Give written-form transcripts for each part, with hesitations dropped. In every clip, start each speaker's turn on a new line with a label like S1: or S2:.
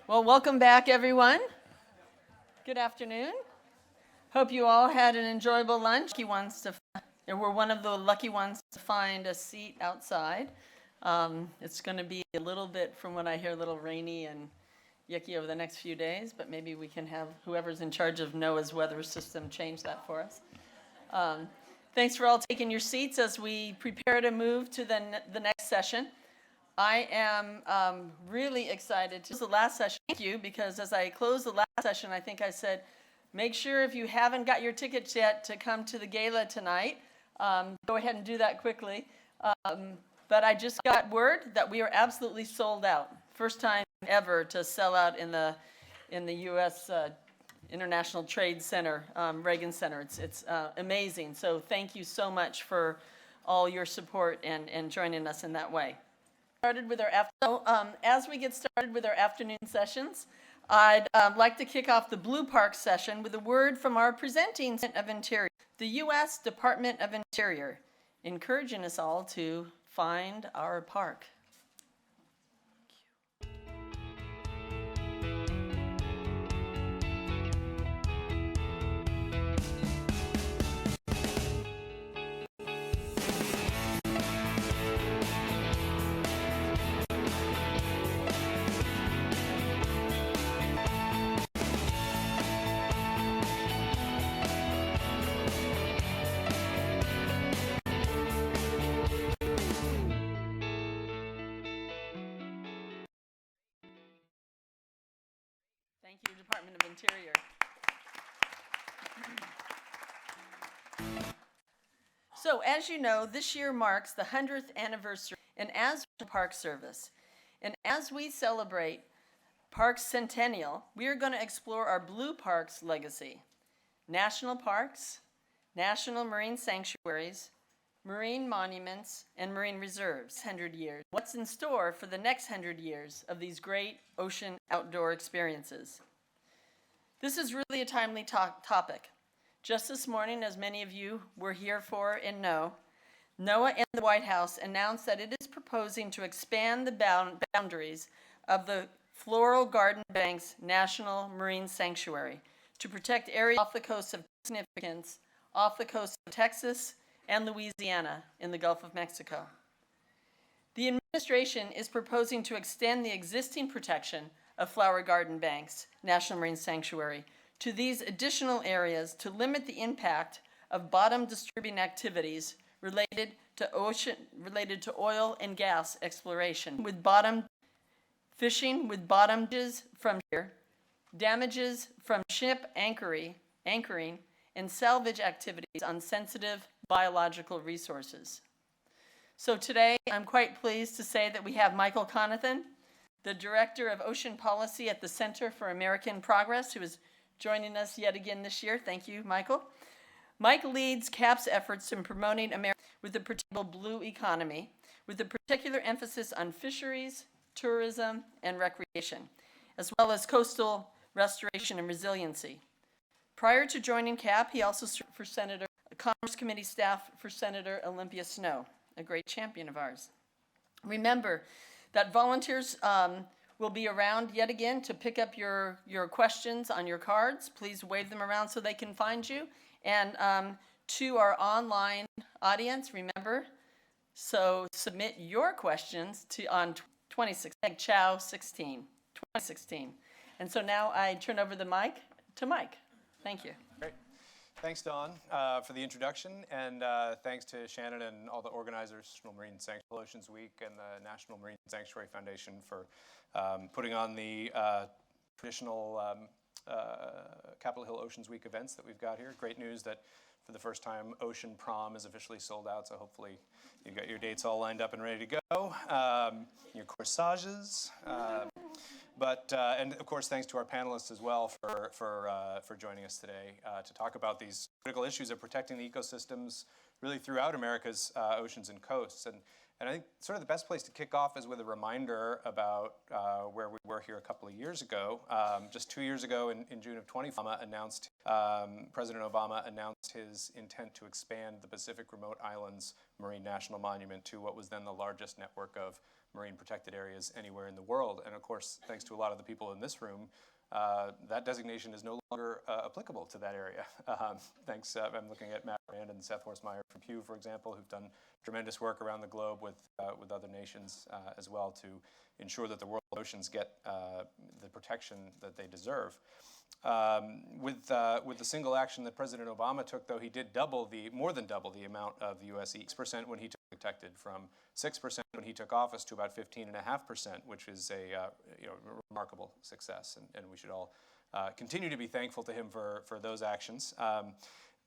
S1: Well, welcome back, everyone. Good afternoon. Hope you all had an enjoyable lunch. We're one of the lucky ones to find a seat outside. It's going to be a little bit, from what I hear, a little rainy and yucky over the next few days, but maybe we can have whoever's in charge of NOAA's weather system change that for us. Thanks for all taking your seats as we prepare to move to the next session. I am really excited to the last session. Thank you, because as I closed the last session, I think I said, make sure if you haven't got your tickets yet to come to the gala tonight, go ahead and do that quickly. But I just got word that we are absolutely sold out. First time ever to sell out in the U.S. International Trade Center, Reagan Center. It's amazing. So thank you so much for all your support and joining us in that way. As we get started with our afternoon sessions, I'd like to kick off the Blue Park session with a word from our presenting of Interior, the U.S. Department of Interior, encouraging us all to find our park. Thank you, Department of Interior. So, as you know, this year marks the 100th anniversary and as Park Service. And as we celebrate Park's centennial, we are going to explore our Blue Parks legacy. National parks, national marine sanctuaries, marine monuments, and marine reserves, 100 years. What's in store for the next 100 years of these great ocean outdoor experiences? This is really a timely topic. Just this morning, as many of you were here for and know, NOAA and the White House announced that it is proposing to expand the boundaries of the Floral Garden Banks National Marine Sanctuary to protect areas off the coast of significance, off the coast of Texas and Louisiana in the Gulf of Mexico. The administration is proposing to extend the existing protection of Flower Garden Banks National Marine Sanctuary to these additional areas to limit the impact of bottom disturbing activities related to oil and gas exploration, fishing with bottom damages from here, damages from ship anchoring, and salvage activities on sensitive biological resources. So today, I'm quite pleased to say that we have Michael Conathan, the Director of Ocean Policy at the Center for American Progress, who is joining us yet again this year. Thank you, Michael. Mike leads CAP's efforts in promoting America with the particular blue economy, with a particular emphasis on fisheries, tourism, and recreation, as well as coastal restoration and resiliency. Prior to joining CAP, he also served for Commerce Committee staff for Senator Olympia Snowe, a great champion of ours. Remember that volunteers will be around yet again to pick up your questions on your cards. Please wave them around so they can find you. And to our online audience, remember, so submit your questions on 2016, CHOW 2016. And so now I turn over the mic to Mike. Thank you.
S2: Great. Thanks, Dawn, for the introduction, and thanks to Shannon and all the organizers, National Marine Sanctuary Oceans Week and the National Marine Sanctuary Foundation for putting on the traditional Capitol Hill Oceans Week events that we've got here. Great news that for the first time, Ocean Prom is officially sold out, so hopefully you've got your dates all lined up and ready to go. Your corsages. And of course, thanks to our panelists as well for joining us today to talk about these critical issues of protecting the ecosystems really throughout America's oceans and coasts. And I think sort of the best place to kick off is with a reminder about where we were here a couple of years ago. Just 2 years ago in June of 2020, President Obama announced his intent to expand the Pacific Remote Islands Marine National Monument to what was then the largest network of marine protected areas anywhere in the world. And of course, thanks to a lot of the people in this room, that designation is no longer applicable to that area. Thanks, I'm looking at Matt Rand and Seth Horstmeyer from Pew, for example, who've done tremendous work around the globe with other nations as well to ensure that the world oceans get the protection that they deserve. With the single action that President Obama took, though, he did more than double the amount of the U.S. 6% when he took protected, from 6% when he took office to about 15.5%, which is a remarkable success, and we should all continue to be thankful to him for those actions.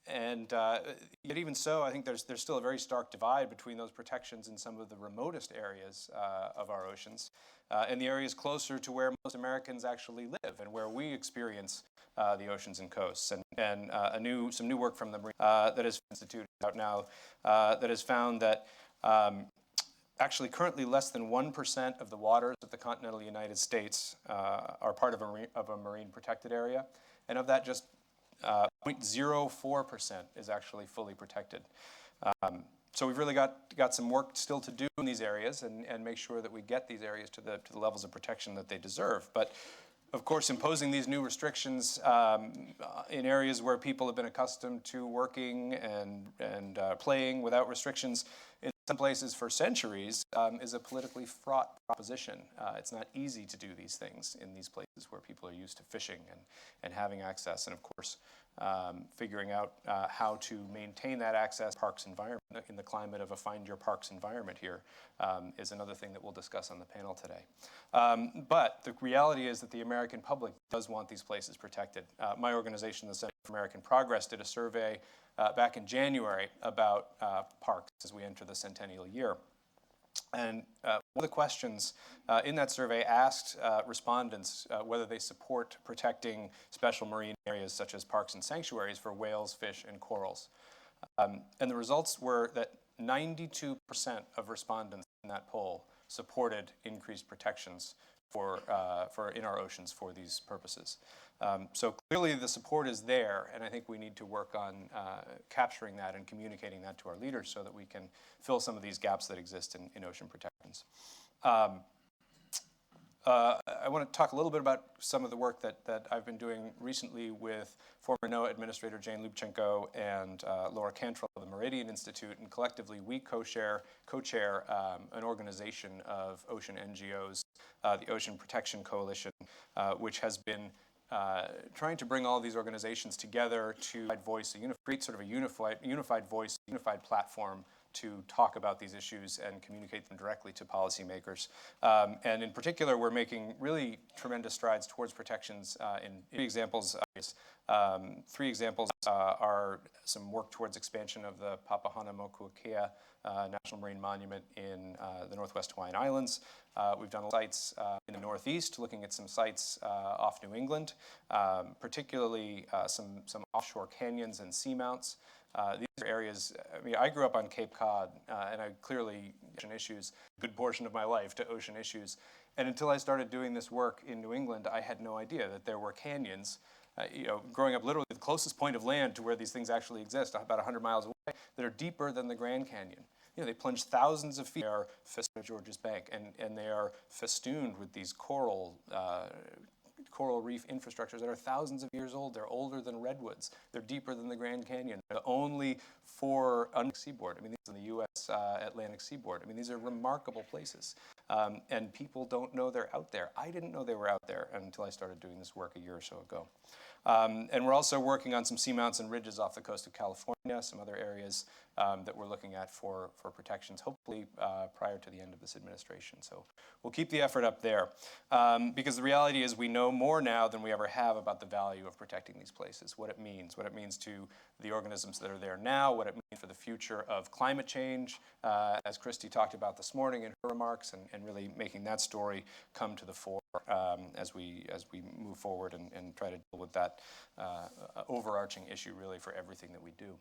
S2: Yet even so, I think there's still a very stark divide between those protections in some of the remotest areas of our oceans and the areas closer to where most Americans actually live and where we experience the oceans and coasts. And some new work from the Marine that is instituted out now that has found that actually currently less than 1% of the waters of the continental United States are part of a marine protected area, and of that just 0.04% is actually fully protected. So we've really got some work still to do in these areas and make sure that we get these areas to the levels of protection that they deserve. But of course, imposing these new restrictions in areas where people have been accustomed to working and playing without restrictions in some places for centuries is a politically fraught proposition. It's not easy to do these things in these places where people are used to fishing and having access. And of course, figuring out how to maintain that access parks environment in the climate of a Find Your Parks environment here is another thing that we'll discuss on the panel today. But the reality is that the American public does want these places protected. My organization, the Center for American Progress, did a survey back in January about parks as we enter the centennial year. And one of the questions in that survey asked respondents whether they support protecting special marine areas such as parks and sanctuaries for whales, fish, and corals. And the results were that 92% of respondents in that poll supported increased protections for in our oceans for these purposes. So clearly the support is there, and I think we need to work on capturing that and communicating that to our leaders so that we can fill some of these gaps that exist in ocean protections. I want to talk a little bit about some of the work that I've been doing recently with former NOAA Administrator Jane Lubchenco and Laura Cantrell of the Meridian Institute, and collectively we co-chair an organization of ocean NGOs, the Ocean Protection Coalition, which has been trying to bring all these organizations together to create sort of a unified voice, unified platform to talk about these issues and communicate them directly to policymakers. And in particular, we're making really tremendous strides towards protections in three examples. Three examples are some work towards expansion of the Papahana Mauka-Makai National Marine Monument in the Northwest Hawaiian Islands. We've done sites in the Northeast, looking at some sites off New England, particularly some offshore canyons and seamounts. These are areas, I mean, I grew up on Cape Cod, and I clearly ocean issues, a good portion of my life to ocean issues. And until I started doing this work in New England, I had no idea that there were canyons. Growing up literally the closest point of land to where these things actually exist, about 100 miles away, that are deeper than the Grand Canyon. They plunge thousands of feet. They are festooned Georges Bank, and they are festooned with these coral reef infrastructures that are thousands of years old. They're older than redwoods. They're deeper than the Grand Canyon. They're only for seaboard. I mean, these are the U.S. Atlantic seaboard. I mean, these are remarkable places. And people don't know they're out there. I didn't know they were out there until I started doing this work a year or so ago. And we're also working on some seamounts and ridges off the coast of California, some other areas that we're looking at for protections, hopefully prior to the end of this administration. So we'll keep the effort up there. Because the reality is we know more now than we ever have about the value of protecting these places, what it means to the organisms that are there now, what it means for the future of climate change, as Christy talked about this morning in her remarks, and really making that story come to the fore as we move forward and try to deal with that overarching issue really for everything that we do.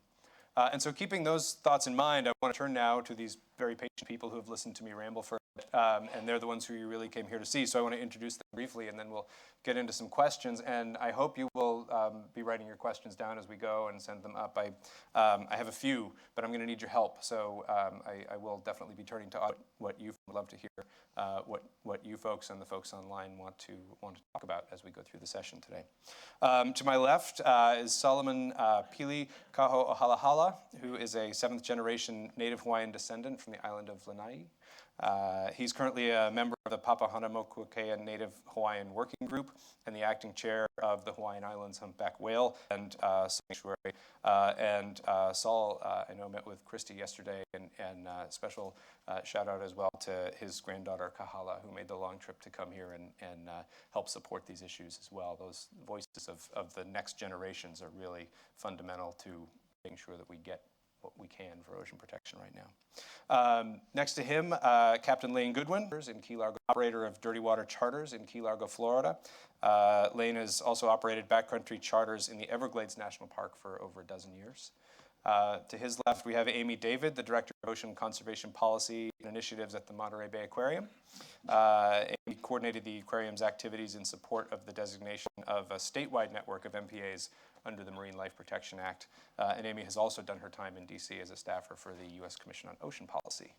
S2: And so keeping those thoughts in mind, I want to turn now to these very patient people who have listened to me ramble for and they're the ones who you really came here to see. So I want to introduce them briefly, and then we'll get into some questions. And I hope you will be writing your questions down as we go and send them up. I have a few, but I'm going to need your help. So I will definitely be turning to what you would love to hear, what you folks and the folks online want to talk about as we go through the session today. To my left is Solomon Pili Kahoʻohalahala, who is a 7th generation native Hawaiian descendant from the island of Lānaʻi. He's currently a member of the Mauka-Makai Native Hawaiian Working Group and the acting chair of the Hawaiian Islands Humpback Whale and Sanctuary. Saul, I know, met with Christy yesterday, and special shout out as well to his granddaughter Kahala, who made the long trip to come here and help support these issues as well. Those voices of the next generations are really fundamental to making sure that we get what we can for ocean protection right now. Next to him, Captain Lain Goodwin, in Key Largo, operator of Dirty Water Charters in Key Largo, Florida. Lain has also operated backcountry charters in the Everglades National Park for over a dozen years. To his left, we have Aimee David, the Director of Ocean Conservation Policy and Initiatives at the Monterey Bay Aquarium. Aimee coordinated the aquarium's activities in support of the designation of a statewide network of MPAs under the Marine Life Protection Act. And Aimee has also done her time in DC as a staffer for the U.S. Commission on Ocean Policy.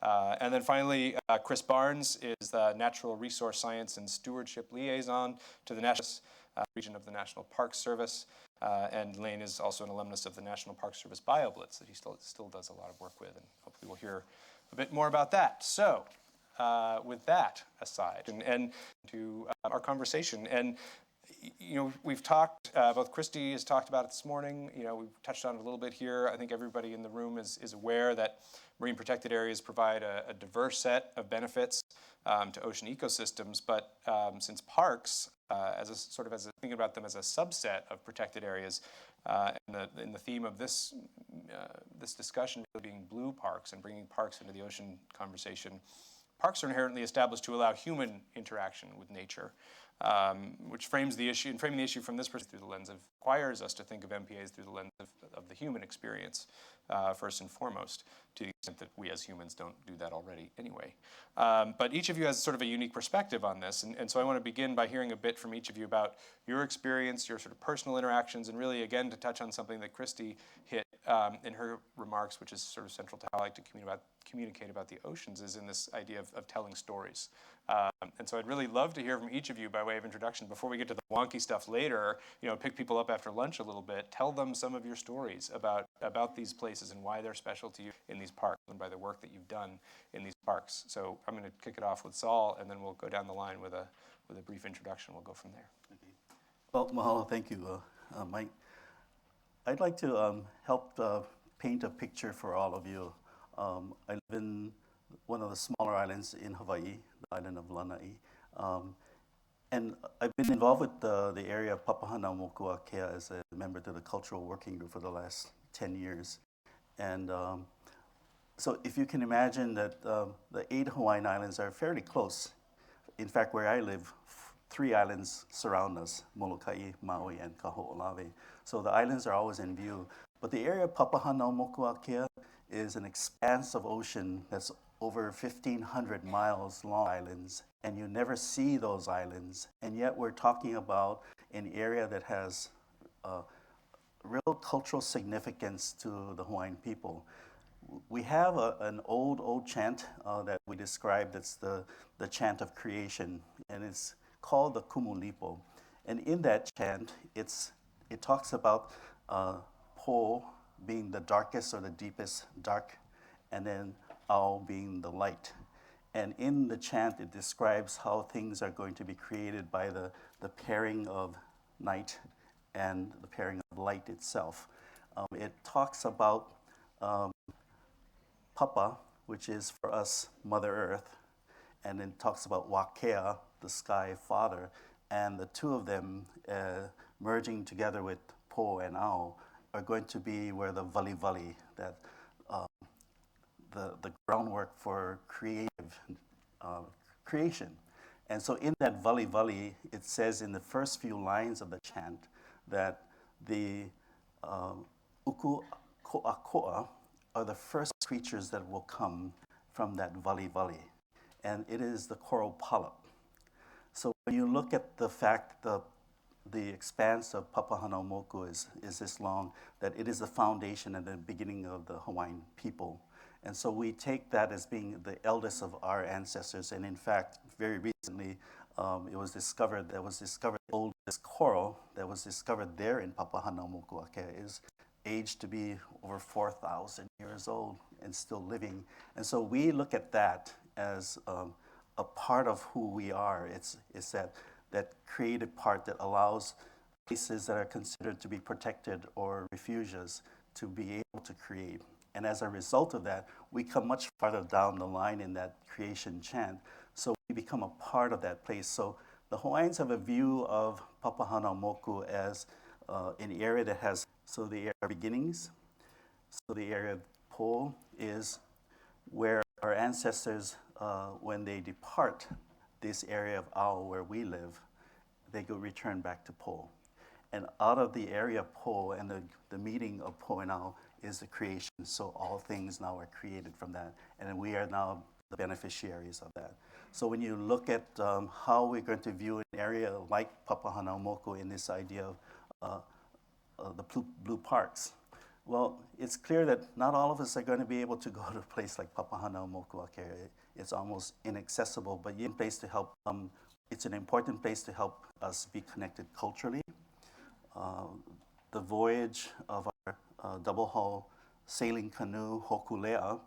S2: And then finally, Chris Barnes is the Natural Resource Science and Stewardship Liaison to the National Region of the National Park Service. And Lain is also an alumnus of the National Park Service BioBlitz that he still does a lot of work with, and hopefully we'll hear a bit more about that. So with that aside, and to our conversation, and you know, we've talked, both Christy has talked about it this morning, you know, we've touched on it a little bit here. I think everybody in the room is aware that marine protected areas provide a diverse set of benefits to ocean ecosystems, but since parks, thinking about them as a subset of protected areas, and the theme of this discussion really being blue parks and bringing parks into the ocean conversation, parks are inherently established to allow human interaction with nature, which frames the issue, and framing the issue from this perspective through the lens of, requires us to think of MPAs through the lens of the human experience, first and foremost, to the extent that we as humans don't do that already anyway. But each of you has sort of a unique perspective on this, and so I want to begin by hearing a bit from each of you about your experience, your sort of personal interactions, and really, again, to touch on something that Christy hit in her remarks, which is sort of central to how I like to communicate about the oceans, is in this idea of telling stories. And so I'd really love to hear from each of you by way of introduction. Before we get to the wonky stuff later, you know, pick people up after lunch a little bit, tell them some of your stories about these places and why they're special to you in these parks and by the work that you've done in these parks. So I'm going to kick it off with Saul, and then we'll go down the line with a brief introduction. We'll go from there.
S3: Okay. Well, mahalo, thank you, Mike. I'd like to help paint a picture for all of you. I live in one of the smaller islands in Hawaii, the island of Lānaʻi. And I've been involved with the area of Papahana Mokuakea as a member to the cultural working group for the last 10 years. And so if you can imagine that the 8 Hawaiian islands are fairly close. In fact, where I live, 3 islands surround us, Molokai, Maui, and Kahoʻohalahala. So the islands are always in view. But the area of Papahana Mokuakea is an expanse of ocean that's over 1,500 miles long islands, and you never see those islands. And yet we're talking about an area that has real cultural significance to the Hawaiian people. We have an old chant that we describe that's the chant of creation, and it's called the Kumulipo. And in that chant, it talks about Po being the darkest or the deepest dark, and then Ao being the light. And in the chant, it describes how things are going to be created by the pairing of night and the pairing of light itself. It talks about Papa, which is for us Mother Earth, and then talks about Wakea, the sky father, and the two of them merging together with Po and Ao are going to be where the vali, that the groundwork for creation. And so in that vali, it says in the first few lines of the chant that the uku koʻakoʻa are the first creatures that will come from that vali. and it is the coral polyp. So when you look at the fact that the expanse of Papahanaumoku is this long, that it is the foundation and the beginning of the Hawaiian people. And so we take that as being the eldest of our ancestors. And in fact, very recently, it was discovered, the oldest coral that was discovered there in Papahanaumoku is aged to be over 4,000 years old and still living. And so we look at that as a part of who we are. It's that creative part that allows places that are considered to be protected or refuges to be able to create. And as a result of that, we come much farther down the line in that creation chant. So we become a part of that place. So the Hawaiians have a view of Papahanaumoku as an area that has, so the area of beginnings, so the area of pole is where our ancestors, when they depart this area of Ao where we live, they go return back to pole. And out of the area of pole and the meeting of Po and Ao is the creation. So all things now are created from that. And we are now the beneficiaries of that. So when you look at how we're going to view an area like Papahanaumoku in this idea of the blue parks, well, it's clear that not all of us are going to be able to go to a place like Papahanaumoku. It's almost inaccessible, but it's a place to help. It's an important place to help us be connected culturally. The voyage of our double hull sailing canoe, Hokulea,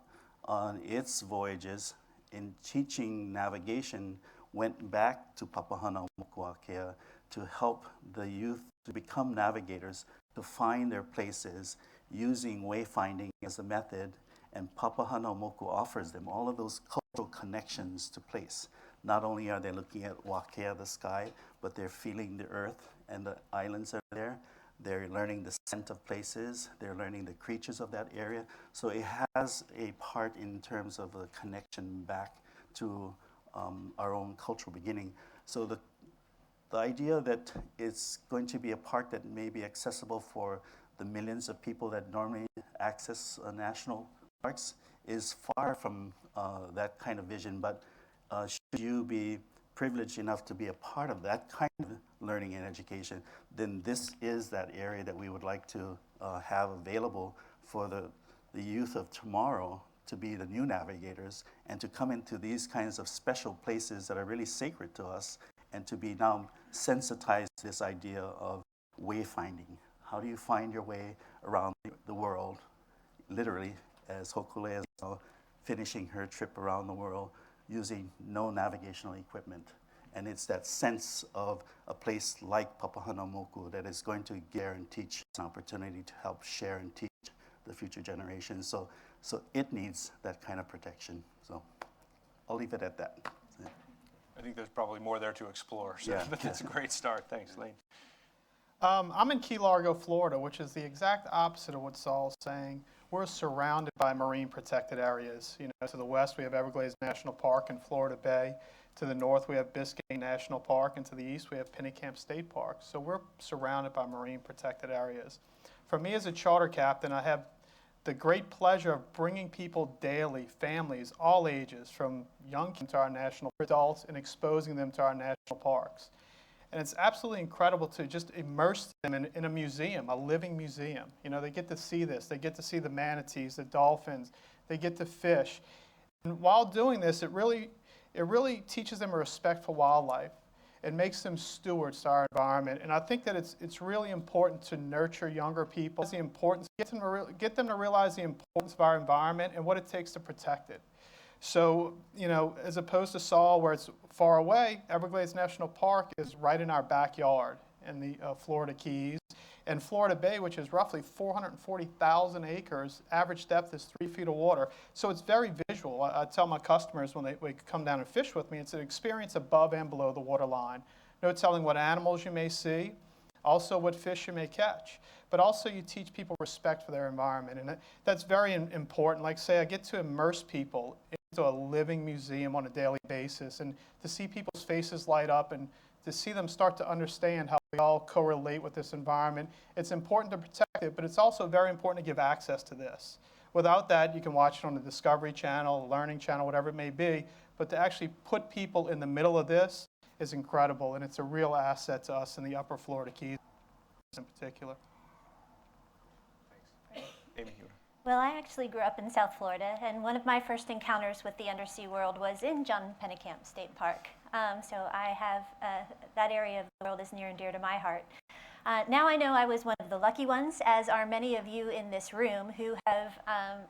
S3: on its voyages in teaching navigation, went back to Papahanaumoku to help the youth to become navigators, to find their places using wayfinding as a method. And Papahanaumoku offers them all of those cultural connections to place. Not only are they looking at Wakea, the sky, but they're feeling the earth and the islands are there. They're learning the scent of places. They're learning the creatures of that area. So it has a part in terms of a connection back to our own cultural beginning. So the idea that it's going to be a park that may be accessible for the millions of people that normally access national parks is far from that kind of vision. But should you be privileged enough to be a part of that kind of learning and education, then this is that area that we would like to have available for the youth of tomorrow to be the new navigators and to come into these kinds of special places that are really sacred to us and to be now sensitized to this idea of wayfinding. How do you find your way around the world, literally, as Hokulea is now finishing her trip around the world using no navigational equipment. And it's that sense of a place like Papahanaumoku that is going to guarantee an opportunity to help share and teach the future generations. So it needs that kind of protection. So I'll leave it at that.
S2: I think there's probably more there to explore, so
S3: Yeah.
S2: that's a great start. Thanks, Lain.
S4: I'm in Key Largo, Florida, which is the exact opposite of what Saul's saying. We're surrounded by marine protected areas. You know, to the west we have Everglades National Park and Florida Bay. To the north we have Biscayne National Park, and to the east we have Pennycamp State Park. So we're surrounded by marine protected areas. For me as a charter captain, I have the great pleasure of bringing people daily, families, all ages, from young kids to our national adults, and exposing them to our national parks. And it's absolutely incredible to just immerse them in a museum, a living museum. You know, they get to see this. They get to see the manatees, the dolphins. They get to fish. And while doing this, it really teaches them a respect for wildlife. It makes them stewards to our environment. And I think that it's really important to nurture younger people. It's the importance, get them to realize the importance of our environment and what it takes to protect it. So, you know, as opposed to Saul, where it's far away, Everglades National Park is right in our backyard in the Florida Keys. And Florida Bay, which is roughly 440,000 acres, average depth is 3 feet of water. So it's very visual. I tell my customers when they come down and fish with me, it's an experience above and below the water line. No telling what animals you may see, also what fish you may catch. But also you teach people respect for their environment. And that's very important. Like say, I get to immerse people into a living museum on a daily basis, and to see people's faces light up and to see them start to understand how we all correlate with this environment. It's important to protect it, but it's also very important to give access to this. Without that, you can watch it on the Discovery Channel, Learning Channel, whatever it may be, but to actually put people in the middle of this is incredible, and it's a real asset to us in the upper Florida Keys in particular.
S2: Thanks. Aimee, you
S5: Well, I actually grew up in South Florida, and one of my first encounters with the undersea world was in John Pennekamp State Park. So I have, that area of the world is near and dear to my heart. Now I know I was one of the lucky ones, as are many of you in this room who have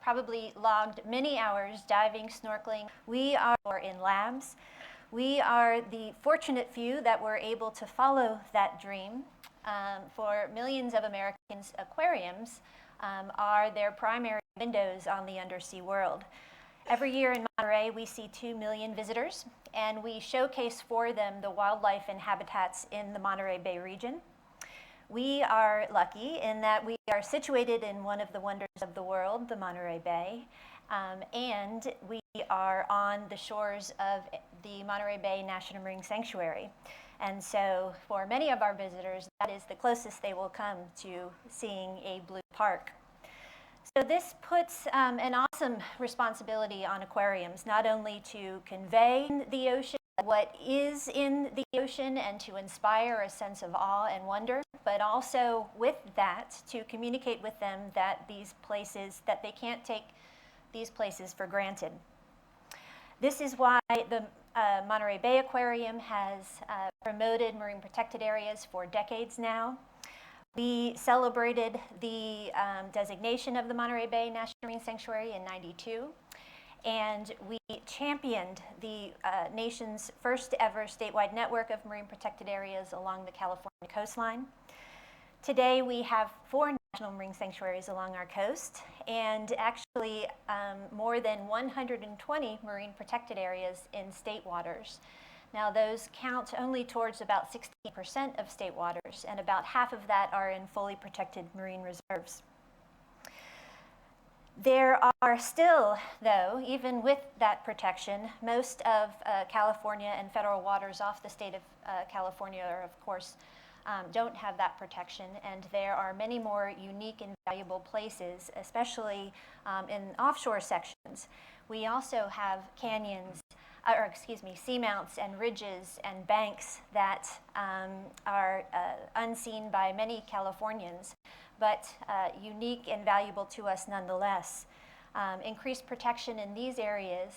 S5: probably logged many hours diving, snorkeling. We are in labs. We are the fortunate few that were able to follow that dream. For millions of Americans, aquariums are their primary windows on the undersea world. Every year in Monterey, we see 2 million visitors, and we showcase for them the wildlife and habitats in the Monterey Bay region. We are lucky in that we are situated in one of the wonders of the world, the Monterey Bay, and we are on the shores of the Monterey Bay National Marine Sanctuary. And so for many of our visitors, that is the closest they will come to seeing a blue park. So this puts an awesome responsibility on aquariums, not only to convey the ocean, what is in the ocean, and to inspire a sense of awe and wonder, but also with that to communicate with them that these places, that they can't take these places for granted. This is why the Monterey Bay Aquarium has promoted marine protected areas for decades now. We celebrated the designation of the Monterey Bay National Marine Sanctuary in '92, and we championed the nation's first ever statewide network of marine protected areas along the California coastline. Today we have 4 national marine sanctuaries along our coast, and actually more than 120 marine protected areas in state waters. Now those count only towards about 16% of state waters, and about half of that are in fully protected marine reserves. There are still, though, even with that protection, most of California and federal waters off the state of California are, of course, don't have that protection, and there are many more unique and valuable places, especially in offshore sections. We also have canyons, seamounts and ridges and banks that are unseen by many Californians, but unique and valuable to us nonetheless. Increased protection in these areas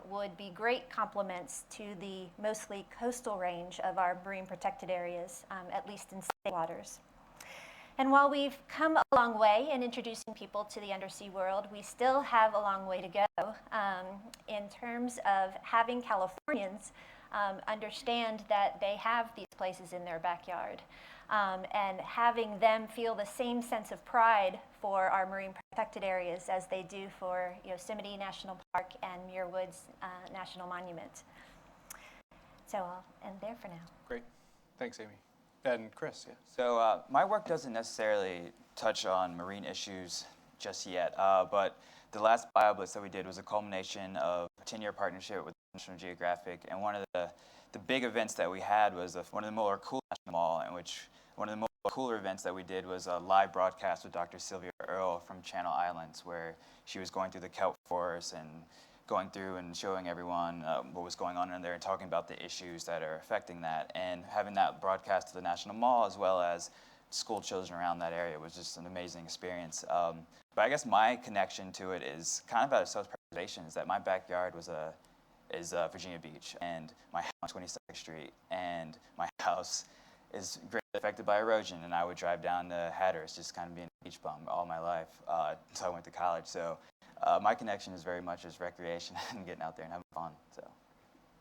S5: would be great complements to the mostly coastal range of our marine protected areas, at least in state waters. And while we've come a long way in introducing people to the undersea world, we still have a long way to go in terms of having Californians understand that they have these places in their backyard, and having them feel the same sense of pride for our marine protected areas as they do for Yosemite National Park and Muir Woods National Monument. So I'll end there for now.
S2: Great. Thanks, Aimee. And Chris, yeah.
S6: So my work doesn't necessarily touch on marine issues just yet, but the last BioBlitz that we did was a culmination of a 10-year partnership with National Geographic, and one of the big events that we had was one of the more cool National Mall, in which one of the more cooler events that we did was a live broadcast with Dr. Sylvia Earle from Channel Islands, where she was going through the kelp forest and going through and showing everyone what was going on in there and talking about the issues that are affecting that. And having that broadcast to the National Mall as well as school children around that area was just an amazing experience. But I guess my connection to it is kind of out of self-preservation, is that my backyard is Virginia Beach, and my house on 22nd Street, and my house is greatly affected by erosion, and I would drive down to Hatteras, just kind of being a beach bum all my life until I went to college. So my connection is very much as recreation and getting out there and having fun. So.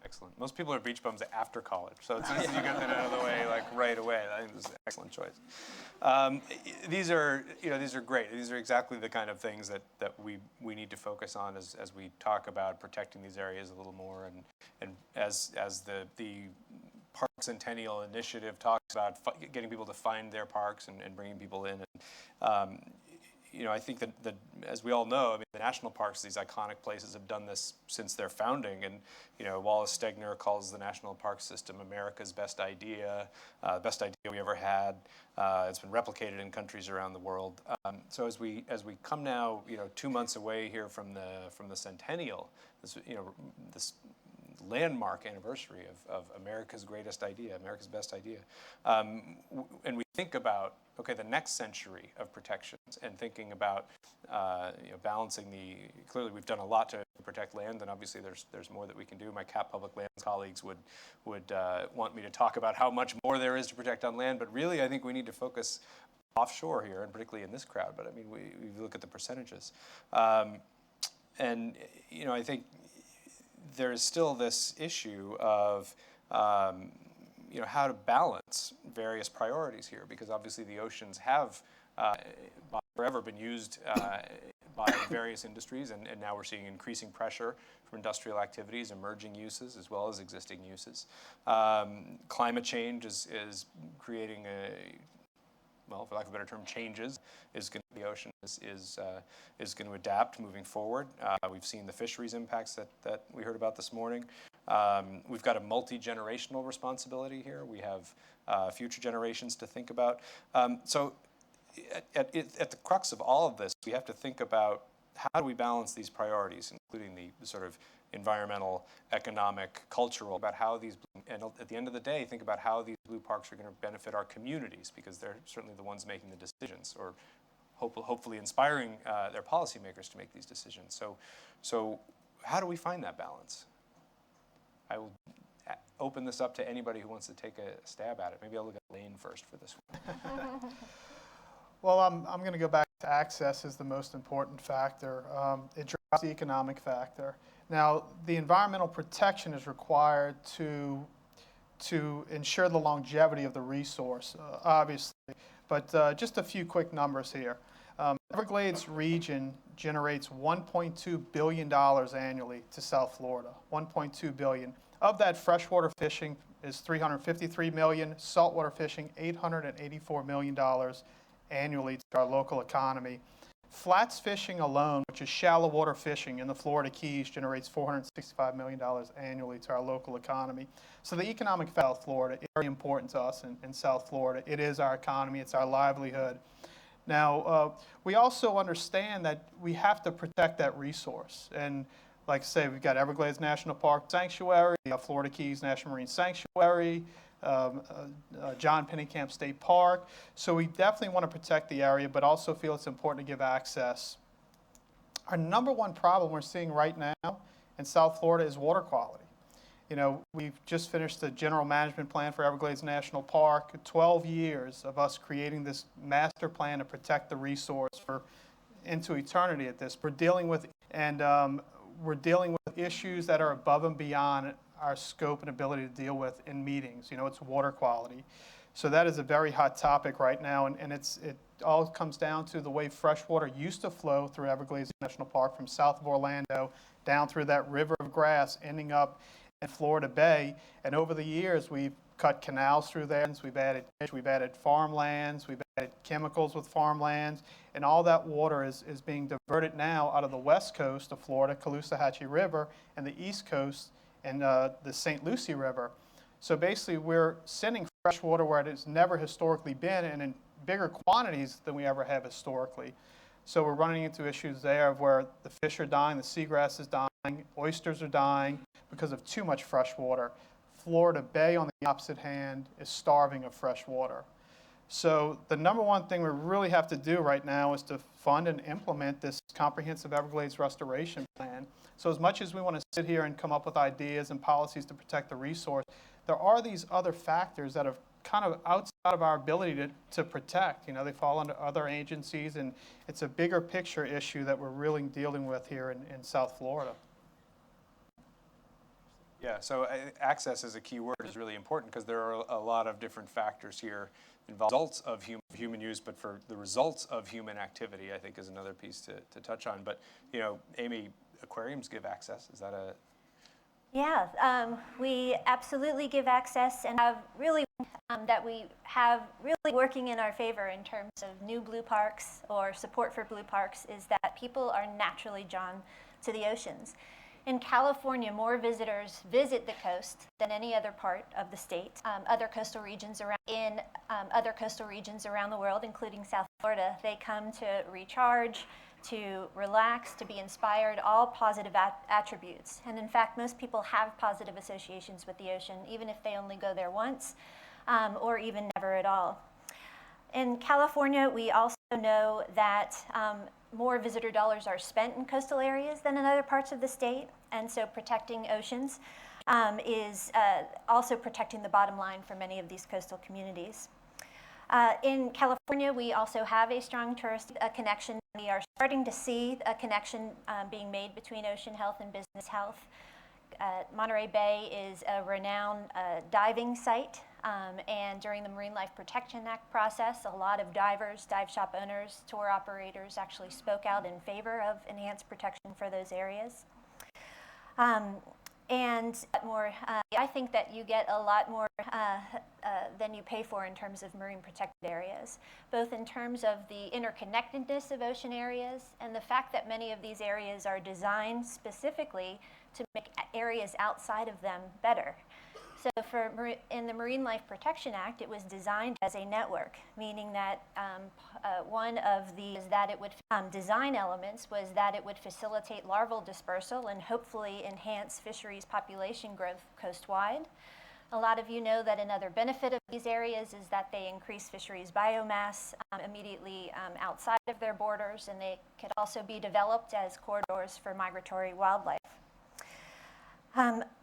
S2: Excellent. Most people are beach bums after college, so it's nice that you got that out of the way right away. I think this is an excellent choice. These are great. These are exactly the kind of things that we need to focus on as we talk about protecting these areas a little more, and as the Park Centennial Initiative talks about getting people to find their parks and bringing people in. And, I think that as we all know, the national parks, these iconic places, have done this since their founding. And, Wallace Stegner calls the national park system America's best idea, best idea we ever had. It's been replicated in countries around the world. So as we come now, 2 months away here from the centennial, this landmark anniversary of America's greatest idea, America's best idea. And we think about, okay, the next century of protections and thinking about balancing clearly we've done a lot to protect land, and obviously there's more that we can do. My Capt public lands colleagues would want me to talk about how much more there is to protect on land, but really I think we need to focus offshore here, and particularly in this crowd, but I mean, we look at the percentages. And I think there is still this issue of how to balance various priorities here, because obviously the oceans have forever been used by various industries, and now we're seeing increasing pressure from industrial activities, emerging uses, as well as existing uses. Climate change is creating for lack of a better term, changes. The ocean is going to adapt moving forward. We've seen the fisheries impacts that we heard about this morning. We've got a multi-generational responsibility here. We have future generations to think about. So at the crux of all of this, we have to think about how do we balance these priorities, including the sort of environmental, economic, cultural, about how these, and at the end of the day, think about how these blue parks are going to benefit our communities, because they're certainly the ones making the decisions, or hopefully inspiring their policymakers to make these decisions. So how do we find that balance? I will open this up to anybody who wants to take a stab at it. Maybe I'll look at Lain first for this one.
S4: Well, I'm going to go back to access as the most important factor. It drives the economic factor. Now, the environmental protection is required to ensure the longevity of the resource, obviously. But just a few quick numbers here. Everglades region generates $1.2 billion annually to South Florida, $1.2 billion. Of that, freshwater fishing is $353 million, saltwater fishing $884 million annually to our local economy. Flats fishing alone, which is shallow water fishing in the Florida Keys, generates $465 million annually to our local economy. So the economic factor of South Florida is very important to us in South Florida. It is our economy, it's our livelihood. Now, we also understand that we have to protect that resource. And like I say, we've got Everglades National Park Sanctuary, Florida Keys National Marine Sanctuary, John Pennekamp State Park. So we definitely want to protect the area, but also feel it's important to give access. Our number one problem we're seeing right now in South Florida is water quality. We've just finished the general management plan for Everglades National Park, 12 years of us creating this master plan to protect the resource into eternity at this. We're dealing with issues that are above and beyond our scope and ability to deal with in meetings. It's water quality. So that is a very hot topic right now, and it all comes down to the way fresh water used to flow through Everglades National Park from south of Orlando down through that river of grass, ending up in Florida Bay. And over the years, we've cut canals through there, we've added farmlands, we've added chemicals with farmlands, and all that water is being diverted now out of the west coast of Florida, Caloosahatchee River, and the east coast and the St. Lucie River. So basically, we're sending fresh water where it has never historically been, and in bigger quantities than we ever have historically. So we're running into issues there of where the fish are dying, the seagrass is dying, oysters are dying because of too much fresh water. Florida Bay, on the opposite hand, is starving of fresh water. So the number one thing we really have to do right now is to fund and implement this comprehensive Everglades restoration plan. So as much as we want to sit here and come up with ideas and policies to protect the resource, there are these other factors that are kind of outside of our ability to protect. They fall under other agencies, and it's a bigger picture issue that we're really dealing with here in South Florida.
S2: Yeah, so access as a key word is really important, because there are a lot of different factors here involved. Results of human use, but for the results of human activity, I think, is another piece to touch on. But, Aimee, aquariums give access. Is that a...
S5: Yeah, we absolutely give access, and have really that we have really working in our favor in terms of new blue parks or support for blue parks is that people are naturally drawn to the oceans. In California, more visitors visit the coast than any other part of the state. Other coastal regions around the world, including South Florida, they come to recharge, to relax, to be inspired, all positive attributes. And in fact, most people have positive associations with the ocean, even if they only go there once, or even never at all. In California, we also know that more visitor dollars are spent in coastal areas than in other parts of the state, and so protecting oceans is also protecting the bottom line for many of these coastal communities. In California, we also have a strong tourist connection. We are starting to see a connection being made between ocean health and business health. Monterey Bay is a renowned diving site, and during the Marine Life Protection Act process, a lot of divers, dive shop owners, tour operators actually spoke out in favor of enhanced protection for those areas. And more, I think that you get a lot more than you pay for in terms of marine protected areas, both in terms of the interconnectedness of ocean areas and the fact that many of these areas are designed specifically to make areas outside of them better. So in the Marine Life Protection Act, it was designed as a network, meaning that one of the design elements was that it would facilitate larval dispersal and hopefully enhance fisheries population growth coastwide. A lot of you know that another benefit of these areas is that they increase fisheries biomass immediately outside of their borders, and they could also be developed as corridors for migratory wildlife.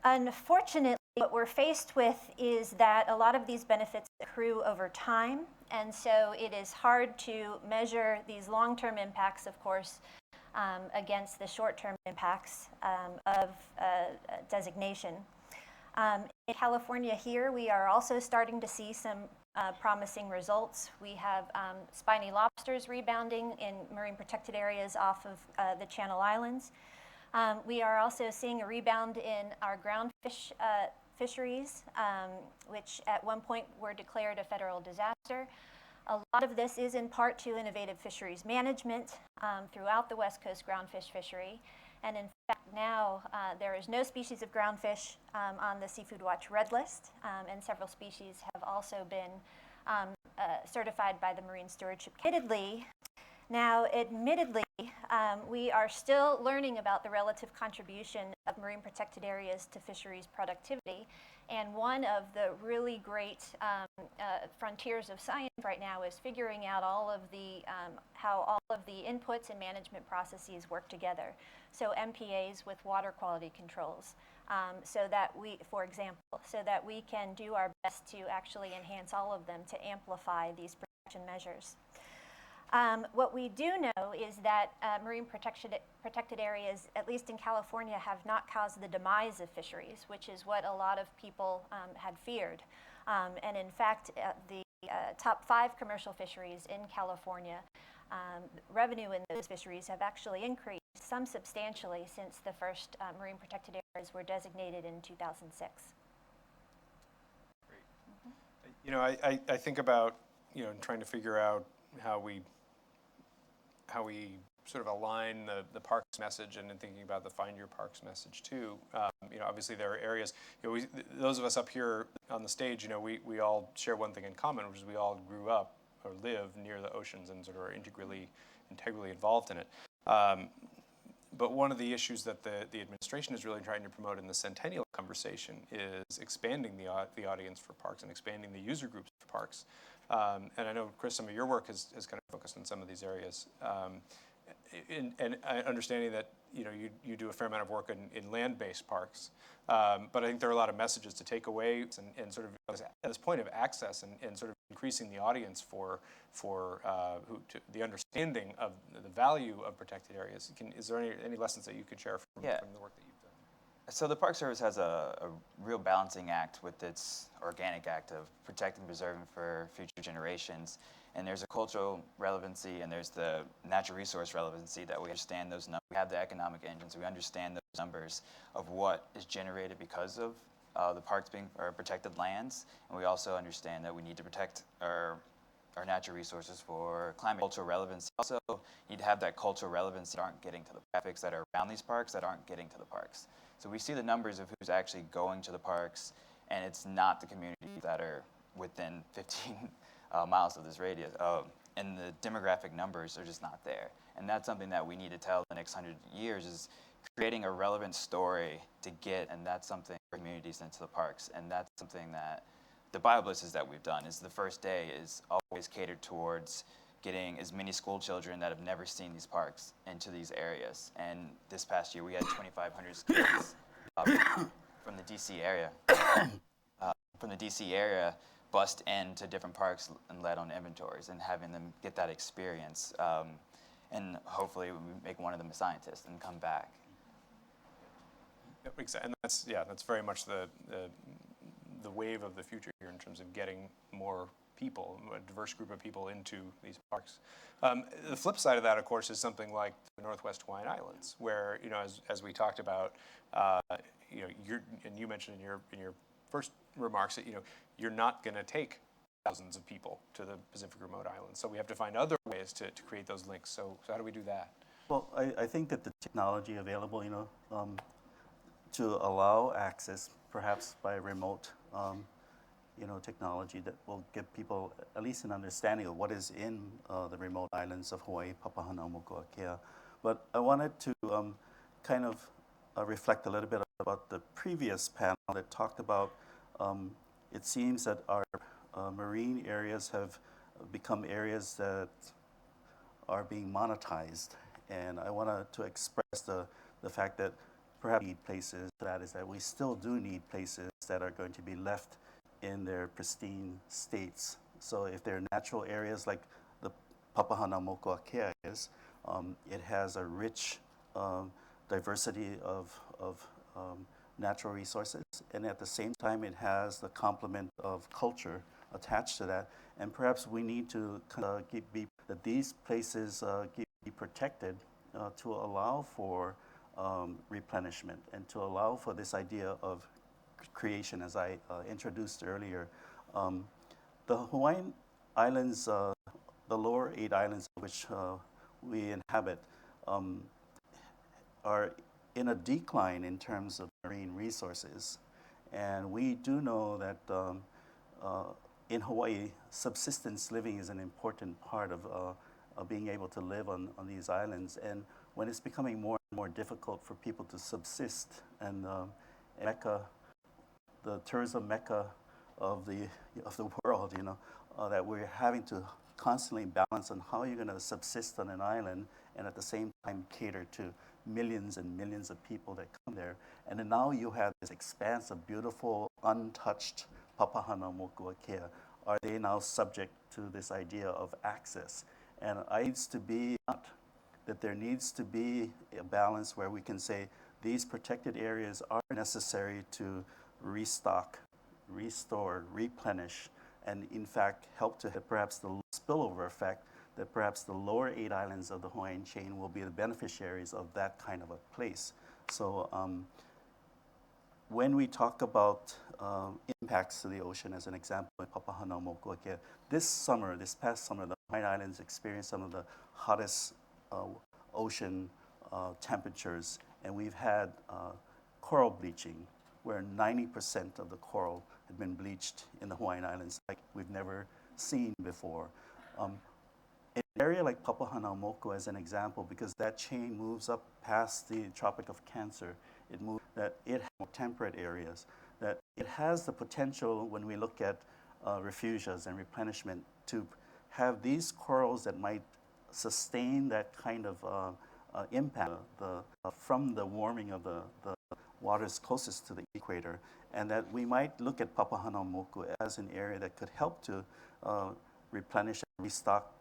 S5: Unfortunately, what we're faced with is that a lot of these benefits accrue over time, and so it is hard to measure these long-term impacts, of course, against the short-term impacts of designation. In California here, we are also starting to see some promising results. We have spiny lobsters rebounding in marine protected areas off of the Channel Islands. We are also seeing a rebound in our groundfish fisheries, which at one point were declared a federal disaster. A lot of this is in part to innovative fisheries management throughout the West Coast groundfish fishery. And in fact, now there is no species of groundfish on the Seafood Watch Red List, and several species have also been certified by the Marine Stewardship Council. Admittedly, we are still learning about the relative contribution of marine protected areas to fisheries productivity. And one of the really great frontiers of science right now is figuring out all of the, how all of the inputs and management processes work together. So MPAs with water quality controls, so that we, for example, so that we can do our best to actually enhance all of them to amplify these protection measures. What we do know is that marine protected areas, at least in California, have not caused the demise of fisheries, which is what a lot of people had feared. And in fact, the top 5 commercial fisheries in California, revenue in those fisheries have actually increased, some substantially, since the first marine protected areas were designated in 2006.
S2: Great. You know, I think about, you know, trying to figure out how we sort of align the parks message, and in thinking about the Find Your Parks message too. You know, obviously there are areas, you know, those of us up here on the stage, you know, we all share one thing in common, which is we all grew up or live near the oceans and sort of are integrally involved in it. But one of the issues that the administration is really trying to promote in the centennial conversation is expanding the audience for parks and expanding the user groups for parks. And I know, Chris, some of your work has kind of focused on some of these areas. And understanding that, you know, you do a fair amount of work in land-based parks. But I think there are a lot of messages to take away and sort of at this point of access and sort of increasing the audience for the understanding of the value of protected areas. Is there any lessons that you could share from the work that you've done?
S6: So the Park Service has a real balancing act with its organic act of protecting and preserving for future generations. And there's a cultural relevancy and there's the natural resource relevancy that we understand those numbers. We have the economic engines. We understand those numbers of what is generated because of the parks being protected lands. And we also understand that we need to protect our our natural resources for climate cultural relevance. Also need to have that cultural relevance that aren't getting to the traffics that are around these parks that aren't getting to the parks. So we see the numbers of who's actually going to the parks, and it's not the communities that are within 15 miles of this radius. And the demographic numbers are just not there. And that's something that we need to tell the next 100 years is creating a relevant story to get, and that's something for communities into the parks. And that's something that the BioBlitzes that we've done is the first day is always catered towards getting as many school children that have never seen these parks into these areas. And this past year, we had 2,500 kids from the DC area. Bust into different parks and led on inventories and having them get that experience. And hopefully we make one of them a scientist and come back.
S2: Yep, exactly. And that's very much the wave of the future here in terms of getting more people, a diverse group of people into these parks. The flip side of that, of course, is something like the Northwest Hawaiian Islands, where, you know, as we talked about, you know, and you mentioned in your first remarks that, you know, you're not going to take thousands of people to the Pacific Remote Islands. So we have to find other ways to create those links. So how do we do that?
S3: Well, I think that the technology available, you know, to allow access, perhaps by remote, you know, technology that will give people at least an understanding of what is in the remote islands of Hawaii, Papahana, Mokuakea. But I wanted to kind of reflect a little bit about the previous panel that talked about it seems that our marine areas have become areas that are being monetized. And I wanted to express the fact that perhaps we need places, that is that we still do need places that are going to be left in their pristine states. So if there are natural areas like the Papahana Mokuakea is, it has a rich diversity of natural resources, and at the same time it has the complement of culture attached to that. And perhaps we need to that these places be protected to allow for replenishment and to allow for this idea of creation, as I introduced earlier. The Hawaiian Islands, the lower 8 islands which we inhabit, are in a decline in terms of marine resources. And we do know that in Hawaii, subsistence living is an important part of being able to live on these islands. And when it's becoming more and more difficult for people to subsist, and Mecca, the tourism Mecca of the world, you know, that we're having to constantly balance on how you're going to subsist on an island and at the same time cater to millions and millions of people that come there. And then now you have this expanse of beautiful, untouched Papahana Mokuakea. Are they now subject to this idea of access? And it needs to be that there needs to be a balance where we can say these protected areas are necessary to restock, restore, replenish, and in fact help to perhaps the spillover effect that perhaps the lower 8 islands of the Hawaiian chain will be the beneficiaries of that kind of a place. So when we talk about impacts to the ocean, as an example, in Papahana Mokuakea, this past summer, the Hawaiian Islands experienced some of the hottest ocean temperatures, and we've had coral bleaching, where 90% of the coral had been bleached in the Hawaiian Islands like we've never seen before. An area like Papahānaumoku, as an example, because that chain moves up past the Tropic of Cancer, it has more temperate areas, that it has the potential, when we look at refugias and replenishment, to have these corals that might sustain that kind of impact from the warming of the waters closest to the equator, and that we might look at Papahānaumoku as an area that could help to replenish and restock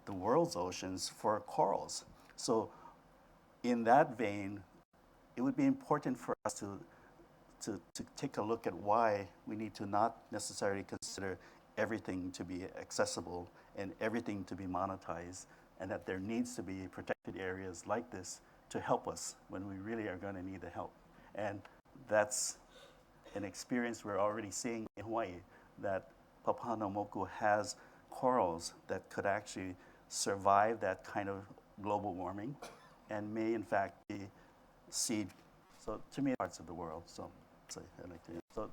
S3: the world's oceans for corals. So in that vein, it would be important for us to take a look at why we need to not necessarily consider everything to be accessible and everything to be monetized, and that there needs to be protected areas like this to help us when we really are going to need the help. And that's an experience we're already seeing in Hawaii, that Papahānaumoku has corals that could actually survive that kind of global warming and may in fact be seed. So to me, parts of the world. So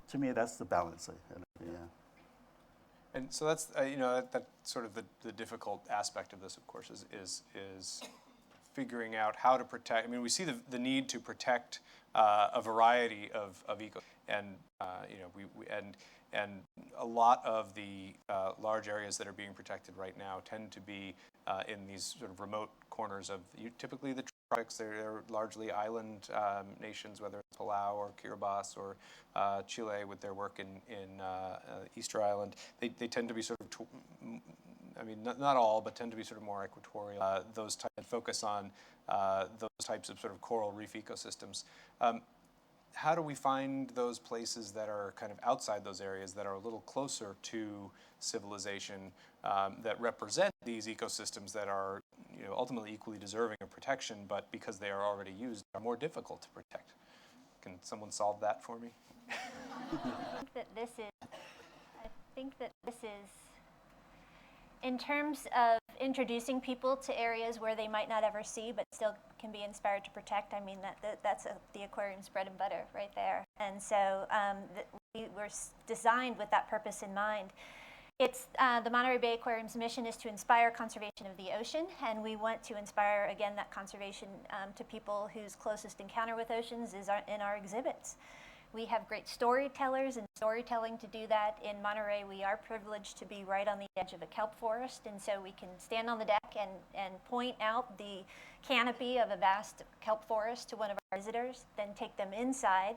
S3: to me, that's the balance. Yeah.
S2: And so that's that's sort of the difficult aspect of this, of course, is figuring out how to protect. I mean, we see the need to protect a variety of eco, and and a lot of the large areas that are being protected right now tend to be in these sort of remote corners of typically the tropics. They're largely island nations, whether it's Palau or Kiribati or Chile with their work in Easter Island. They tend to be sort of, I mean, not all, but tend to be sort of more equatorial. Those focus on those types of sort of coral reef ecosystems. How do we find those places that are kind of outside those areas that are a little closer to civilization that represent these ecosystems that are ultimately equally deserving of protection, but because they are already used, are more difficult to protect? Can someone solve that for me?
S5: I think that this is, in terms of introducing people to areas where they might not ever see but still can be inspired to protect, I mean, that's the aquarium's bread and butter right there. And so we were designed with that purpose in mind. It's the Monterey Bay Aquarium's mission is to inspire conservation of the ocean, and we want to inspire, again, that conservation to people whose closest encounter with oceans is in our exhibits. We have great storytellers and storytelling to do that. In Monterey, we are privileged to be right on the edge of a kelp forest, and so we can stand on the deck and point out the canopy of a vast kelp forest to one of our visitors, then take them inside,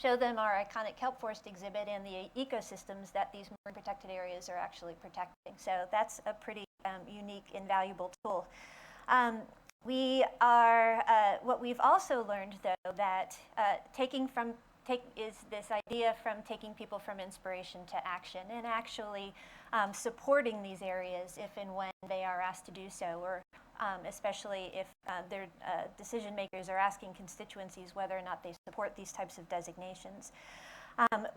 S5: show them our iconic kelp forest exhibit and the ecosystems that these marine protected areas are actually protecting. So that's a pretty unique and valuable tool. What we've also learned, though, that is this idea from taking people from inspiration to action and actually supporting these areas if and when they are asked to do so, or especially if their decision makers are asking constituencies whether or not they support these types of designations.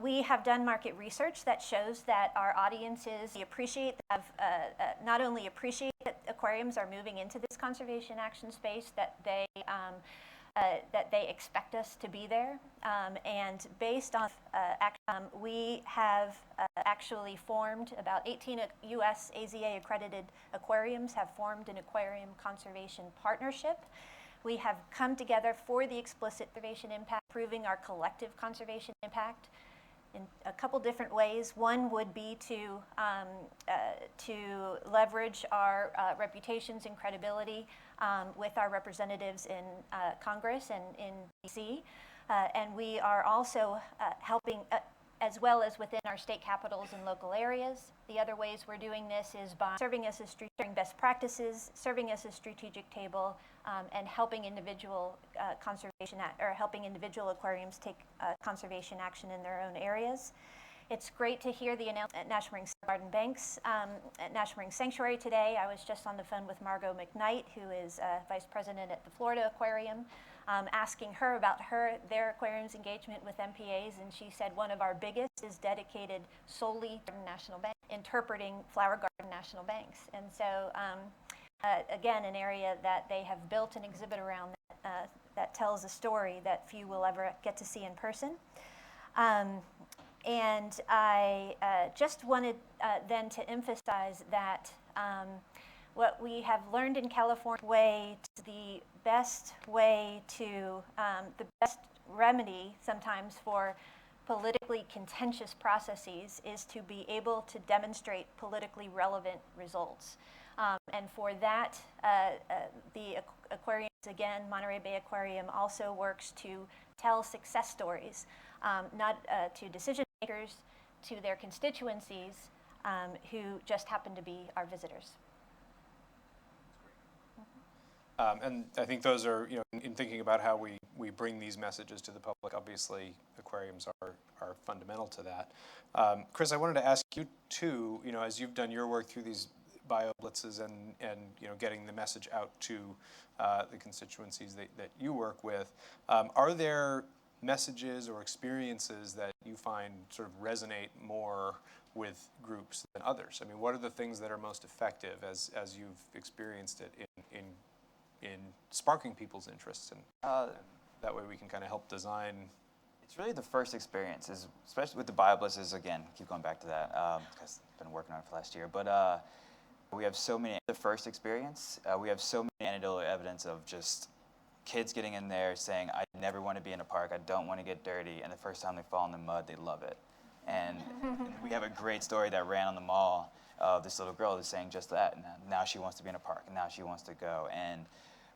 S5: We have done market research that shows that our audiences not only appreciate that aquariums are moving into this conservation action space, that they expect us to be there. And based on we have actually formed about 18 U.S. AZA accredited aquariums have formed an aquarium conservation partnership. We have come together for the explicit conservation impact, proving our collective conservation impact in a couple different ways. One would be to leverage our reputations and credibility with our representatives in Congress and in D.C. And we are also helping, as well as within our state capitals and local areas. The other ways we're doing this is by serving as sharing best practices, serving as a strategic table, and helping individual helping individual aquariums take conservation action in their own areas. It's great to hear the announcement at National Marine Garden Banks at National Marine Sanctuary today. I was just on the phone with Margot McKnight, who is Vice President at the Florida Aquarium, asking her about their aquarium's engagement with MPAs, and she said one of our biggest is dedicated solely to National Bank, interpreting Flower Garden National Banks. And so, again, an area that they have built an exhibit around that tells a story that few will ever get to see in person. And I just wanted then to emphasize that what we have learned in California, the best remedy sometimes for politically contentious processes is to be able to demonstrate politically relevant results. And for that, the aquariums, again, Monterey Bay Aquarium also works to tell success stories, not to decision makers, to their constituencies who just happen to be our visitors.
S2: And I think those are, in thinking about how we bring these messages to the public, obviously aquariums are fundamental to that. Chris, I wanted to ask you too, as you've done your work through these BioBlitzes and getting the message out to the constituencies that you work with, are there messages or experiences that you find sort of resonate more with groups than others? I mean, what are the things that are most effective as you've experienced it in sparking people's interests? And that way we can kind of help design.
S6: It's really the first experience, especially with the BioBlitz, again, keep going back to that, because I've been working on it for last year. But we have so many, the first experience, we have so many anecdotal evidence of just kids getting in there saying, I never want to be in a park, I don't want to get dirty, and the first time they fall in the mud, they love it. And we have a great story that ran on the mall of this little girl that's saying just that, and now she wants to be in a park, and now she wants to go. And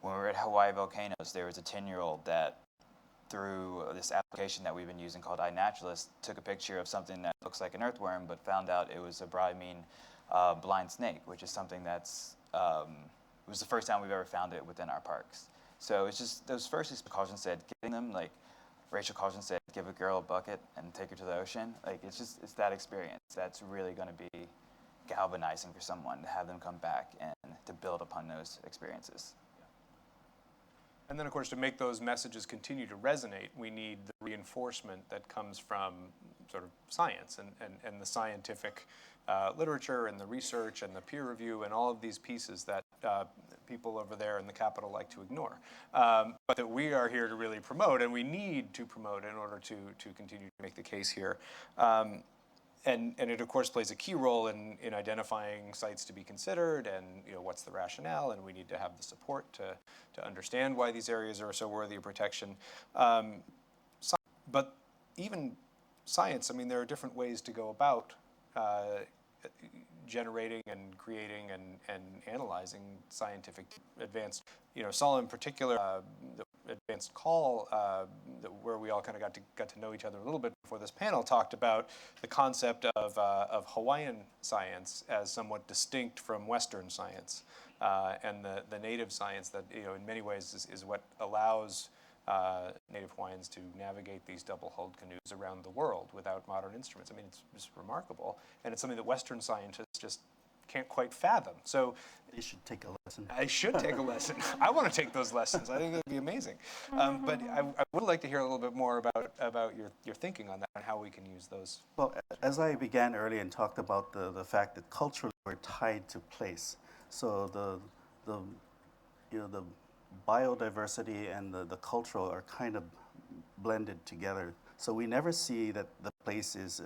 S6: when we were at Hawaii Volcanoes, there was a 10-year-old that, through this application that we've been using called iNaturalist, took a picture of something that looks like an earthworm, but found out it was a brahmine blind snake, which is something that's, it was the first time we've ever found it within our parks. So it's just, those first precautions said, getting them, like Rachel Carlson said, give a girl a bucket and take her to the ocean. Like, it's that experience that's really going to be galvanizing for someone to have them come back and to build upon those experiences.
S2: And then, of course, to make those messages continue to resonate, we need the reinforcement that comes from sort of science and the scientific literature and the research and the peer review and all of these pieces that people over there in the Capitol like to ignore. But that we are here to really promote, and we need to promote in order to continue to make the case here. And it, of course, plays a key role in identifying sites to be considered and, you know, what's the rationale, and we need to have the support to understand why these areas are so worthy of protection. But even science, I mean, there are different ways to go about generating and creating and analyzing scientific advanced, you know, Saul in particular, the advanced call where we all kind of got to know each other a little bit before this panel, talked about the concept of Hawaiian science as somewhat distinct from Western science, and the native science that, you know, in many ways is what allows Native Hawaiians to navigate these double-hulled canoes around the world without modern instruments. I mean, it's just remarkable, and it's something that Western scientists just can't quite fathom. So
S3: They should take a lesson.
S2: I should take a lesson. I want to take those lessons. I think it would be amazing. But I would like to hear a little bit more about your thinking on that and how we can use those.
S3: Well, as I began earlier and talked about the fact that culturally we're tied to place. So the biodiversity and the cultural are kind of blended together. So we never see that the place is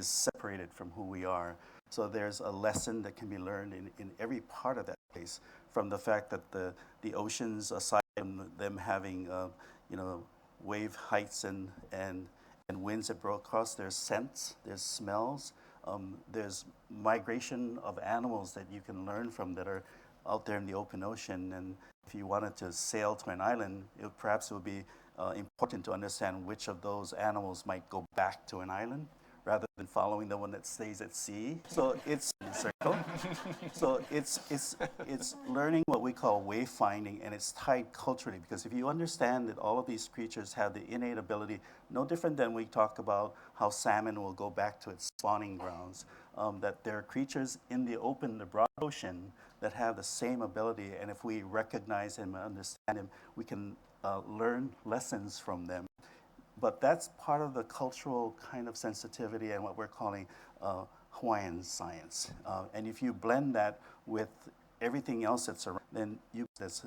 S3: separated from who we are. So there's a lesson that can be learned in every part of that place, from the fact that the oceans, aside from them having wave heights and winds that blow across, there's scents, there's smells, there's migration of animals that you can learn from that are out there in the open ocean. And if you wanted to sail to an island, perhaps it would be important to understand which of those animals might go back to an island, rather than following the one that stays at sea. So it's a circle. So it's learning what we call wayfinding, and it's tied culturally, because if you understand that all of these creatures have the innate ability, no different than we talk about how salmon will go back to its spawning grounds, that there are creatures in the open, the broad ocean, that have the same ability, and if we recognize them and understand them, we can learn lessons from them. But that's part of the cultural kind of sensitivity and what we're calling Hawaiian science. And if you blend that with everything else that's around, then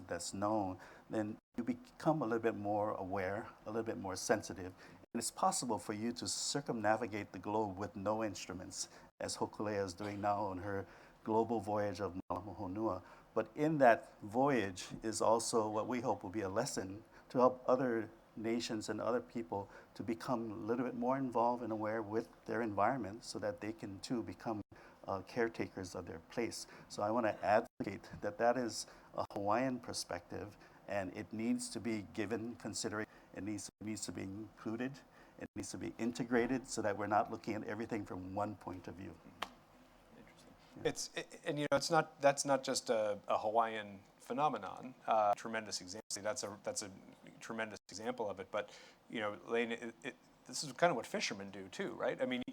S3: that's known, then you become a little bit more aware, a little bit more sensitive. And it's possible for you to circumnavigate the globe with no instruments, as Hokulea is doing now on her global voyage of Malamohonua. But in that voyage is also what we hope will be a lesson to help other nations and other people to become a little bit more involved and aware with their environment, so that they can too become caretakers of their place. So I want to advocate that is a Hawaiian perspective, and it needs to be given consideration. It needs to be included. It needs to be integrated, so that we're not looking at everything from one point of view.
S2: And that's not just a Hawaiian phenomenon. Tremendous example. That's a tremendous example of it. But you know, Lain, this is kind of what fishermen do too, right? I mean,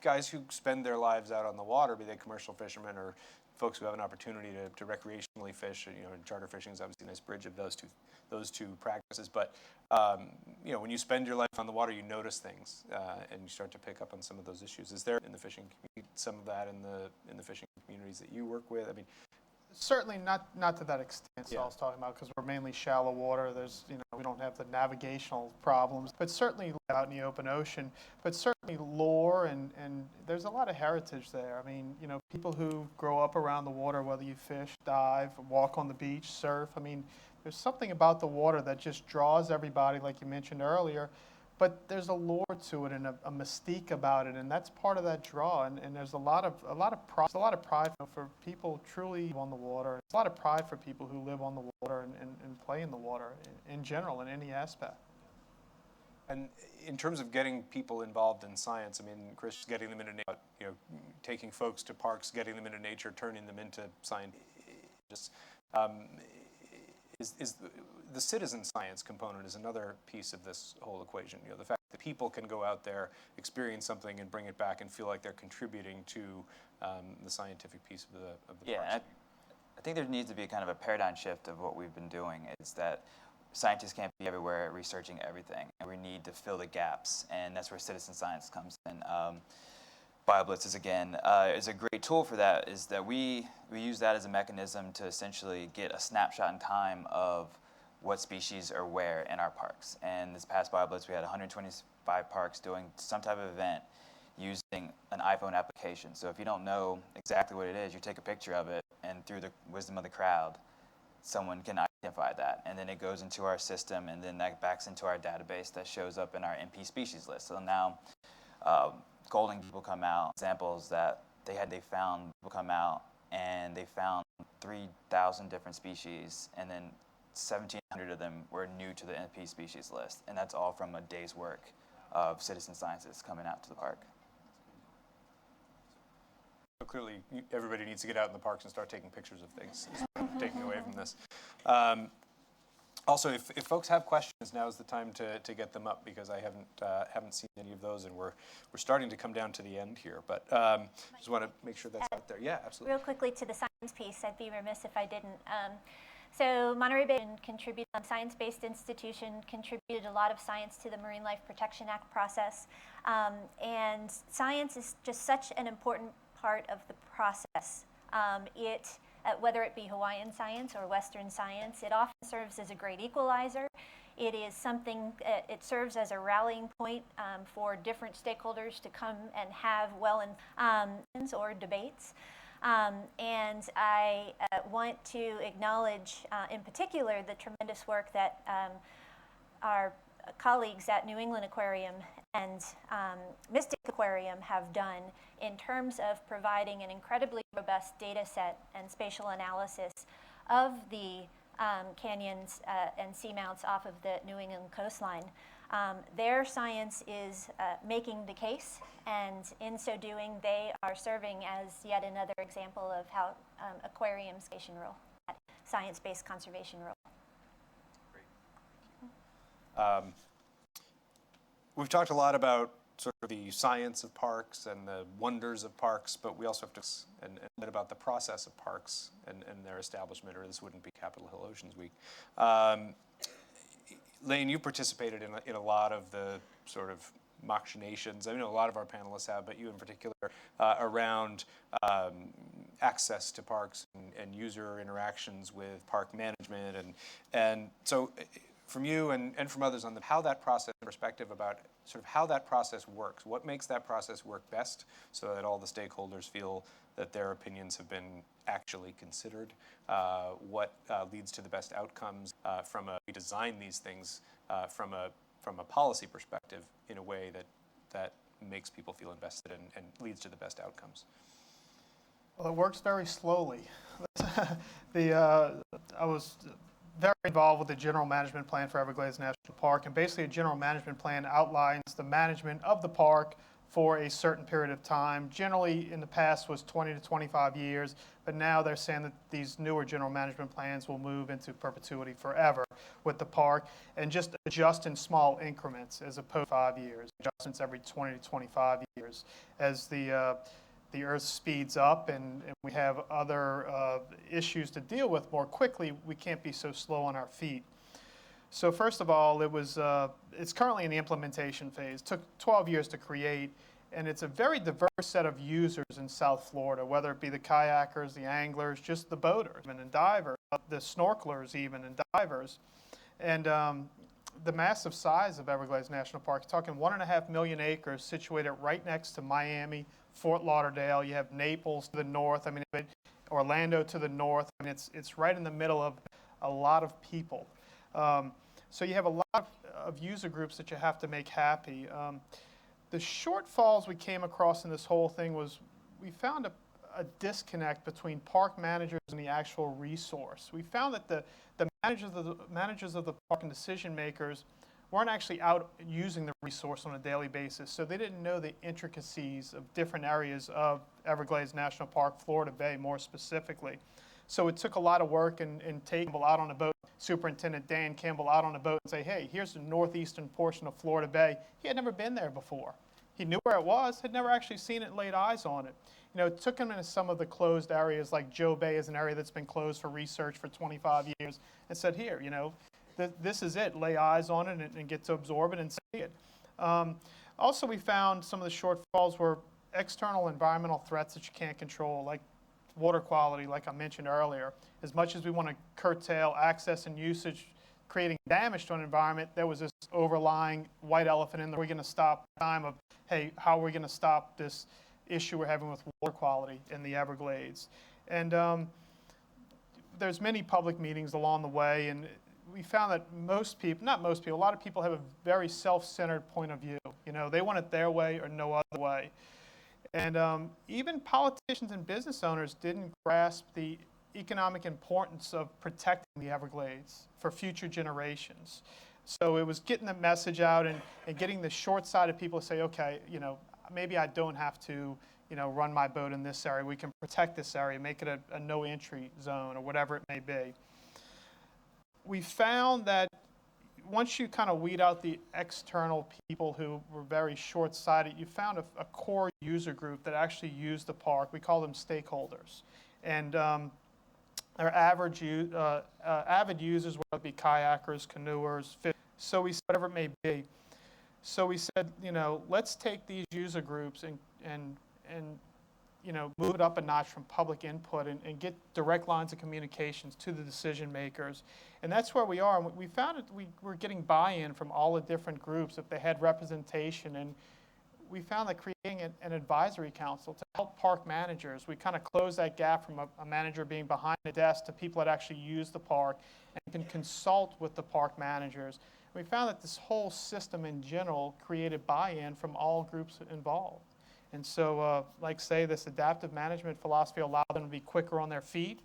S2: guys who spend their lives out on the water, be they commercial fishermen or folks who have an opportunity to recreationally fish, and charter fishing is obviously a nice bridge of those two practices. But when you spend your life on the water, you notice things, and you start to pick up on some of those issues. Is there in the fishing community some of that in the fishing communities that you work with? I mean,
S4: certainly not to that extent. So
S2: Yeah.
S4: I was talking about, because we're mainly shallow water. There's we don't have the navigational problems, but certainly out in the open ocean. But certainly lore and there's a lot of heritage there. I mean, people who grow up around the water, whether you fish, dive, walk on the beach, surf. I mean, there's something about the water that just draws everybody, like you mentioned earlier. But there's a lore to it and a mystique about it, and that's part of that draw. And there's a lot of pride for people truly on the water. It's a lot of pride for people who live on the water and play in the water in general, in any aspect.
S2: And in terms of getting people involved in science, I mean, Chris, getting them into nature, taking folks to parks, getting them into nature, turning them into scientists. Is the citizen science component is another piece of this whole equation. The fact that people can go out there, experience something, and bring it back and feel like they're contributing to the scientific piece of the
S6: Yeah,
S2: parks.
S6: I think there needs to be kind of a paradigm shift of what we've been doing. Is that scientists can't be everywhere researching everything, and we need to fill the gaps, and that's where citizen science comes in. BioBlitz is a great tool for that. Is that we use that as a mechanism to essentially get a snapshot in time of what species are where in our parks. And this past BioBlitz, we had 125 parks doing some type of event using an iPhone application. So if you don't know exactly what it is, you take a picture of it, and through the wisdom of the crowd, someone can identify that. And then it goes into our system, and then that backs into our database that shows up in our MP species list. So now golden will come out, examples that they found will come out, and they found 3,000 different species, and then 1,700 of them were new to the NP species list, and that's all from a day's work of citizen scientists coming out to the park.
S2: So clearly, everybody needs to get out in the parks and start taking pictures of things, is what I'm taking away from this. Also, if folks have questions, now is the time to get them up, because I haven't seen any of those, and we're starting to come down to the end here. But just want to make sure that's out there. Yeah, absolutely.
S5: Real quickly to the science piece, I'd be remiss if I didn't. So Monterey Bay contributed, science-based institution, contributed a lot of science to the Marine Life Protection Act process. And science is just such an important part of the process. Whether it be Hawaiian science or Western science, it often serves as a great equalizer. It is something, it serves as a rallying point for different stakeholders to come and have or debates. And I want to acknowledge in particular the tremendous work that our colleagues at New England Aquarium and Mystic Aquarium have done in terms of providing an incredibly robust data set and spatial analysis of the canyons and seamounts off of the New England coastline. Their science is making the case, and in so doing, they are serving as yet another example of how aquariums play a role, that science-based conservation role.
S2: Great. We've talked a lot about sort of the science of parks and the wonders of parks, but we also have to and a bit about the process of parks and their establishment, or this wouldn't be Capitol Hill Oceans Week. Lain, you participated in a lot of the sort of machinations. I know a lot of our panelists have, but you in particular, around access to parks and user interactions with park management, and so from you and from others on how that process, perspective about sort of how that process works. What makes that process work best so that all the stakeholders feel that their opinions have been actually considered? What leads to the best outcomes we design these things from a policy perspective in a way that makes people feel invested and leads to the best outcomes?
S4: Well, it works very slowly. I was very involved with the general management plan for Everglades National Park, and basically a general management plan outlines the management of the park for a certain period of time. Generally, in the past was 20 to 25 years, but now they're saying that these newer general management plans will move into perpetuity forever with the park, and just adjust in small increments as opposed to 5 years, adjustments every 20 to 25 years. As the the Earth speeds up and we have other issues to deal with more quickly, we can't be so slow on our feet. So first of all, it's currently in the implementation phase. It took 12 years to create, and it's a very diverse set of users in South Florida, whether it be the kayakers, the anglers, just the boaters and divers, the snorkelers even and divers. And the massive size of Everglades National Park, you're talking 1.5 million acres situated right next to Miami, Fort Lauderdale. You have Naples to the north, Orlando to the north. It's right in the middle of a lot of people. So you have a lot of user groups that you have to make happy. The shortfalls we came across in this whole thing was we found a disconnect between park managers and the actual resource. We found that the managers of the park and decision makers weren't actually out using the resource on a daily basis, so they didn't know the intricacies of different areas of Everglades National Park, Florida Bay more specifically. So it took a lot of work and take Campbell out on a boat, Superintendent Dan Campbell out on a boat and say, hey, here's the northeastern portion of Florida Bay. He had never been there before. He knew where it was, had never actually seen it, laid eyes on it. It took him into some of the closed areas, like Joe Bay is an area that's been closed for research for 25 years, and said, here, this is it. Lay eyes on it and get to absorb it and see it. Also, we found some of the shortfalls were external environmental threats that you can't control, like water quality, like I mentioned earlier. As much as we want to curtail access and usage, creating damage to an environment, there was this overlying white elephant in there. We're going to stop the time of, hey, how are we going to stop this issue we're having with water quality in the Everglades? And there's many public meetings along the way, and we found that a lot of people have a very self-centered point of view. They want it their way or no other way. And even politicians and business owners didn't grasp the economic importance of protecting the Everglades for future generations. So it was getting the message out and getting the short-sighted people to say, okay, maybe I don't have to, run my boat in this area. We can protect this area, make it a no-entry zone or whatever it may be. We found that once you kind of weed out the external people who were very short-sighted, you found a core user group that actually used the park. We call them stakeholders. And they're avid users, whether it be kayakers, canoers, so we said, whatever it may be. So we said, let's take these user groups and move it up a notch from public input and get direct lines of communications to the decision makers. And that's where we are. And we found that we were getting buy-in from all the different groups if they had representation. And we found that creating an advisory council to help park managers, we kind of closed that gap from a manager being behind the desk to people that actually use the park and can consult with the park managers. We found that this whole system in general created buy-in from all groups involved. And so, this adaptive management philosophy allowed them to be quicker on their feet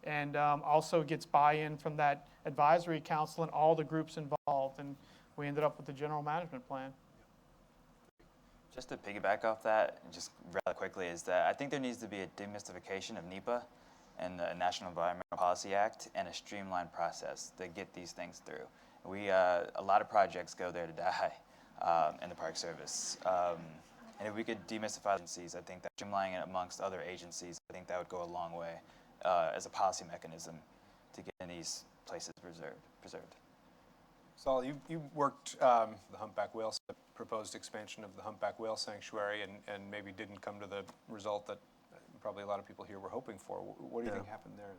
S4: and also gets buy-in from that advisory council and all the groups involved. And we ended up with the general management plan.
S6: Just to piggyback off that, just rather quickly, is that I think there needs to be a demystification of NEPA and the National Environmental Policy Act and a streamlined process to get these things through. A lot of projects go there to die in the Park Service. And if we could demystify agencies, I think that streamlining it amongst other agencies, I think that would go a long way as a policy mechanism to get in these places preserved.
S2: Saul, you worked the humpback whale, proposed expansion of the humpback whale sanctuary, and maybe didn't come to the result that probably a lot of people here were hoping for. What do you think happened there?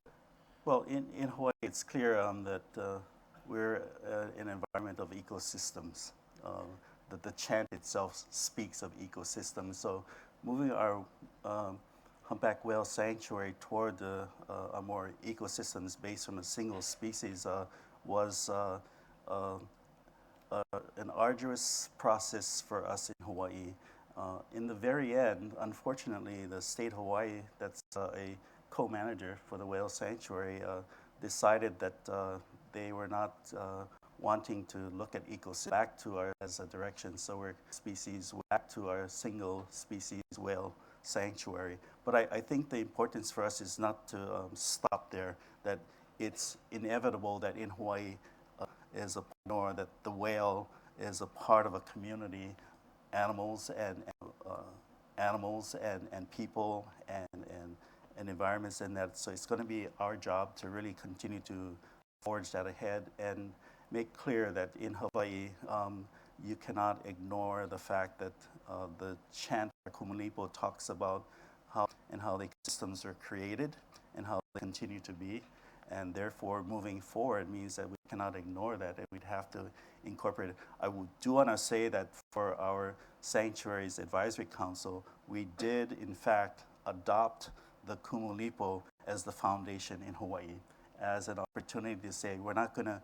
S3: Well, in Hawaii, it's clear that we're an environment of ecosystems. That the chant itself speaks of ecosystems. So moving our humpback whale sanctuary toward a more ecosystems based on a single species was an arduous process for us in Hawaii. In the very end, unfortunately, the state of Hawaii, that's a co-manager for the whale sanctuary, decided that they were not wanting to look at ecosystems back to our as a direction, so we're species back to our single species whale sanctuary. But I think the importance for us is not to stop there, that it's inevitable that in Hawaii that the whale is a part of a community, animals and animals and people and environments in that. So it's going to be our job to really continue to forge that ahead and make clear that in Hawaii, you cannot ignore the fact that the chant Kumulipo talks about how the systems are created and how they continue to be. And therefore, moving forward means that we cannot ignore that, and we'd have to incorporate it. I do want to say that for our Sanctuaries Advisory Council, we did, in fact, adopt the Kumulipo as the foundation in Hawaii, as an opportunity to say we're not going to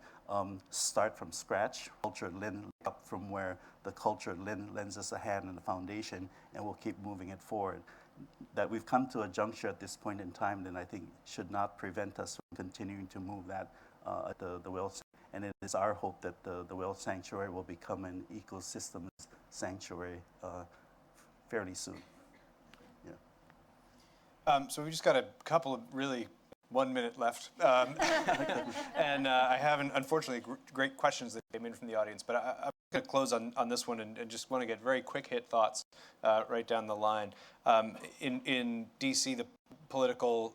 S3: start from scratch. Culture lend up from where the culture lends us a hand in the foundation, and we'll keep moving it forward. That we've come to a juncture at this point in time, then I think should not prevent us from continuing to move that at the whale. And it is our hope that the whale sanctuary will become an ecosystem sanctuary fairly soon. Yeah.
S2: So we just got a couple of really 1 minute left. And I have, unfortunately, great questions that came in from the audience. But I'm going to close on this one and just want to get very quick hit thoughts right down the line. In D.C., the political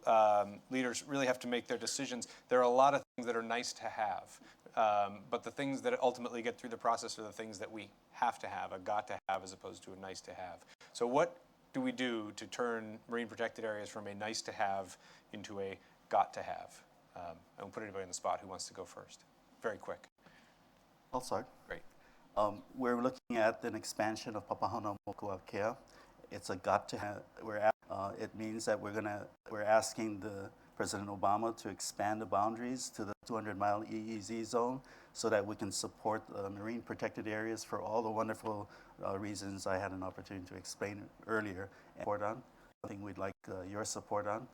S2: leaders really have to make their decisions. There are a lot of things that are nice to have. But the things that ultimately get through the process are the things that we have to have, a got to have, as opposed to a nice to have. So what do we do to turn marine protected areas from a nice to have into a got to have? And we'll put anybody on the spot who wants to go first. Very quick.
S3: I'll start.
S2: Great.
S3: We're looking at an expansion of Papahana Mauka-Makai. It's a got to have. It means that we're asking the President Obama to expand the boundaries to the 200-mile EEZ zone so that we can support marine protected areas for all the wonderful reasons I had an opportunity to explain earlier. And support on something we'd like your support on.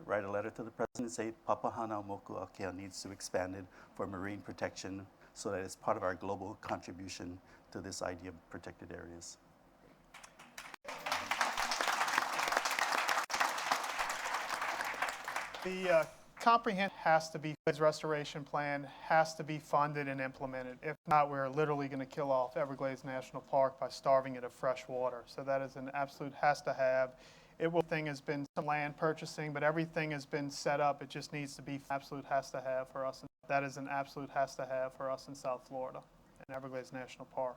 S3: Write a letter to the President and say Papahana Mauka-Makai needs to be expanded for marine protection so that it's part of our global contribution to this idea of protected areas.
S4: The comprehensive has to be, restoration plan has to be funded and implemented. If not, we're literally going to kill off Everglades National Park by starving it of fresh water. So that is an absolute has to have. Thing has been some land purchasing, but everything has been set up. It just needs to be absolute has to have for us. That is an absolute has to have for us in South Florida and Everglades National Park.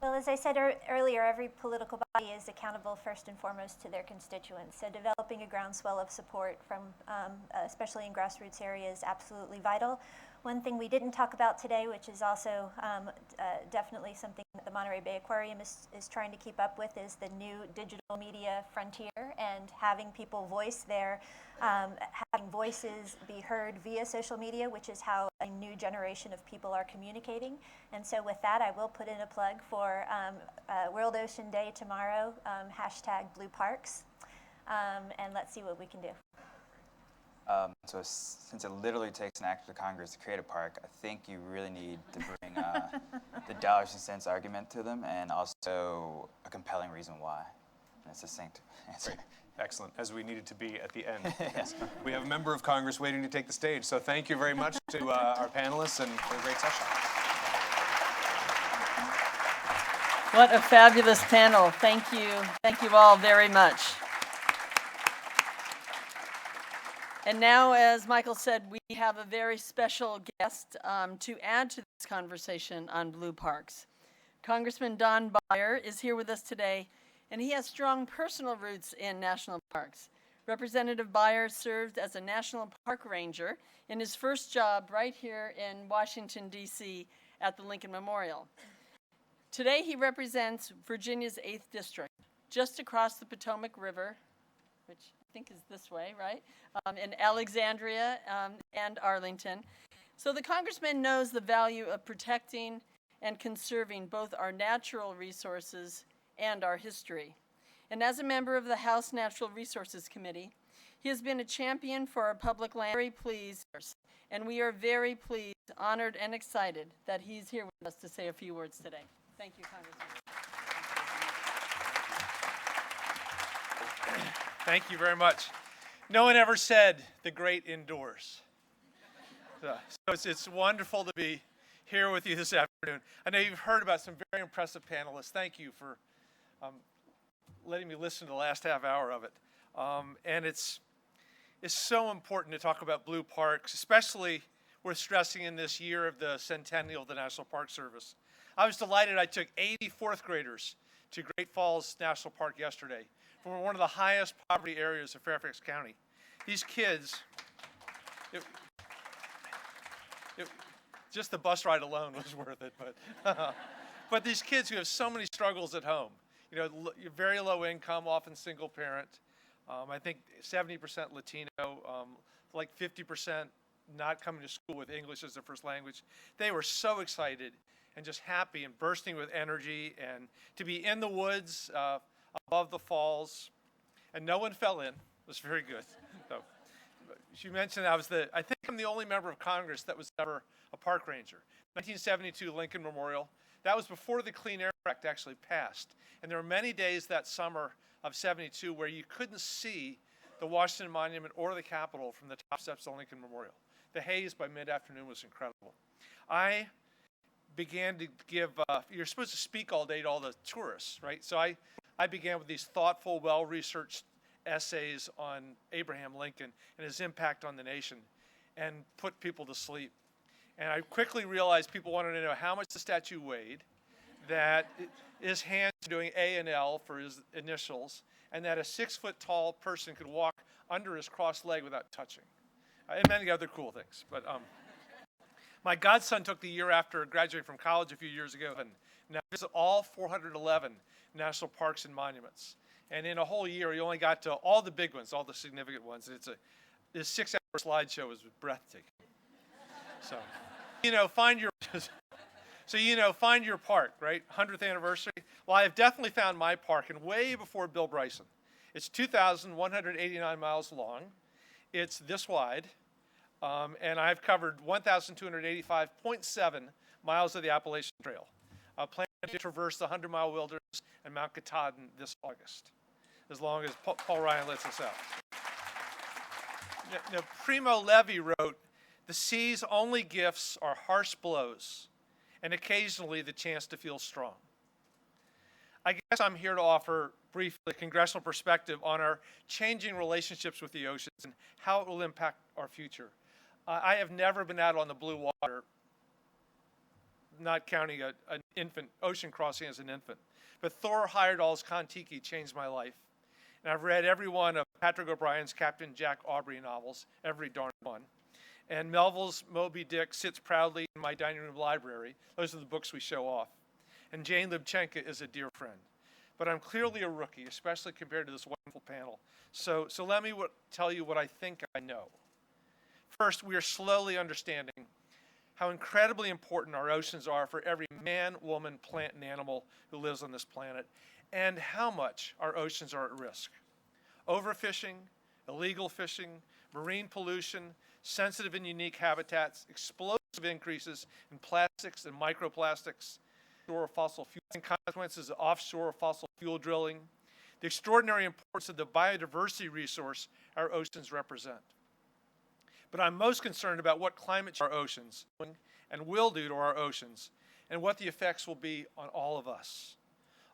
S5: Well, as I said earlier, every political body is accountable first and foremost to their constituents. So developing a groundswell of support from, especially in grassroots areas, is absolutely vital. One thing we didn't talk about today, which is also definitely something that the Monterey Bay Aquarium is trying to keep up with, is the new digital media frontier and having people voice their, having voices be heard via social media, which is how a new generation of people are communicating. And so with that, I will put in a plug for World Ocean Day tomorrow, #BlueParks, and let's see what we can do.
S6: So since it literally takes an act of Congress to create a park, I think you really need to bring the dollars and cents argument to them, and also a compelling reason why. And a succinct answer.
S2: Great. Excellent, as we needed to be at the end. Yes. We have a member of Congress waiting to take the stage, so thank you very much to our panelists and for a great session.
S1: What a fabulous panel. Thank you. Thank you all very much. And now, as Michael said, we have a very special guest to add to this conversation on blue parks. Congressman Don Beyer is here with us today, and he has strong personal roots in national parks. Representative Beyer served as a national park ranger in his first job right here in Washington, D.C. at the Lincoln Memorial. Today, he represents Virginia's 8th District, just across the Potomac River, which I think is this way, right? In Alexandria and Arlington. So the congressman knows the value of protecting and conserving both our natural resources and our history. And as a member of the House Natural Resources Committee, he has been a champion for our public land. Very pleased, and we are very pleased, honored, and excited that he's here with us to say a few words today. Thank you, Congressman.
S7: Thank you very much. No one ever said the great indoors. So it's wonderful to be here with you this afternoon. I know you've heard about some very impressive panelists. Thank you for letting me listen to the last half hour of it. And it's so important to talk about blue parks, especially we're stressing in this year of the centennial of the National Park Service. I was delighted I took 80 fourth graders to Great Falls National Park yesterday from one of the highest poverty areas of Fairfax County. These kids, just the bus ride alone was worth it, but these kids who have so many struggles at home, you know, very low income, often single parent, I think 70% Latino, like 50% not coming to school with English as their first language. They were so excited and just happy and bursting with energy, and to be in the woods above the falls, and no one fell in. It was very good. So, she mentioned I think I'm the only member of Congress that was ever a park ranger. 1972 Lincoln Memorial. That was before the Clean Air Act actually passed. And there were many days that summer of 72 where you couldn't see the Washington Monument or the Capitol from the top steps of Lincoln Memorial. The haze by mid-afternoon was incredible. I began to give, you're supposed to speak all day to all the tourists, right? So I began with these thoughtful, well-researched essays on Abraham Lincoln and his impact on the nation, and put people to sleep. And I quickly realized people wanted to know how much the statue weighed, that his hands were doing A and L for his initials, and that a 6-foot-tall person could walk under his crossed leg without touching, and many other cool things. But my godson took the year after graduating from college a few years ago and now visited all 411 national parks and monuments. And in a whole year, he only got to all the big ones, all the significant ones. His 6-hour slideshow was breathtaking. So, find your park, right? 100th anniversary. Well, I have definitely found my park, and way before Bill Bryson. It's 2,189 miles long. It's this wide, and I've covered 1,285.7 miles of the Appalachian Trail. I plan to traverse the 100-mile wilderness and Mount Katahdin this August, as long as Paul Ryan lets us out. Now, Primo Levi wrote, "The sea's only gifts are harsh blows, and occasionally the chance to feel strong." I guess I'm here to offer briefly a congressional perspective on our changing relationships with the oceans and how it will impact our future. I have never been out on the blue water, not counting an infant ocean crossing as an infant. But Thor Heyerdahl's Kon-Tiki changed my life. And I've read every one of Patrick O'Brien's Captain Jack Aubrey novels, every darn one. And Melville's Moby Dick sits proudly in my dining room library. Those are the books we show off. And Jane Lubchenco is a dear friend. But I'm clearly a rookie, especially compared to this wonderful panel. So let me tell you what I think I know. First, we are slowly understanding how incredibly important our oceans are for every man, woman, plant, and animal who lives on this planet, and how much our oceans are at risk. Overfishing, illegal fishing, marine pollution, sensitive and unique habitats, explosive increases in plastics and microplastics, offshore fossil fuel, and consequences of offshore fossil fuel drilling, the extraordinary importance of the biodiversity resource our oceans represent. But I'm most concerned about what climate change our oceans and will do to our oceans, and what the effects will be on all of us.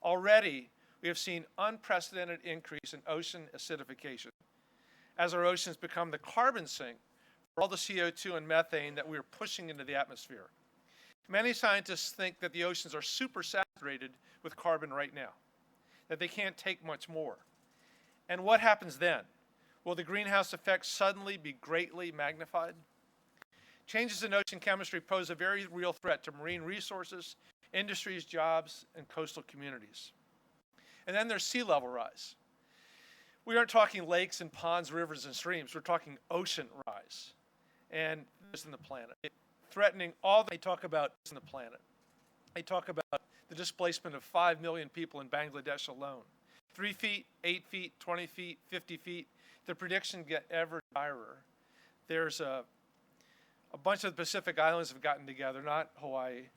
S7: Already, we have seen unprecedented increase in ocean acidification as our oceans become the carbon sink for all the CO2 and methane that we are pushing into the atmosphere. Many scientists think that the oceans are supersaturated with carbon right now, that they can't take much more. And what happens then? Will the greenhouse effect suddenly be greatly magnified? Changes in ocean chemistry pose a very real threat to marine resources, industries, jobs, and coastal communities. And then there's sea level rise. We aren't talking lakes and ponds, rivers and streams. We're talking ocean rise. And this in the planet. Threatening all they talk about in the planet. They talk about the displacement of 5 million people in Bangladesh alone. 3 feet, 8 feet, 20 feet, 50 feet. The predictions get ever direr. There's a bunch of the Pacific Islands have gotten together, not Hawaii,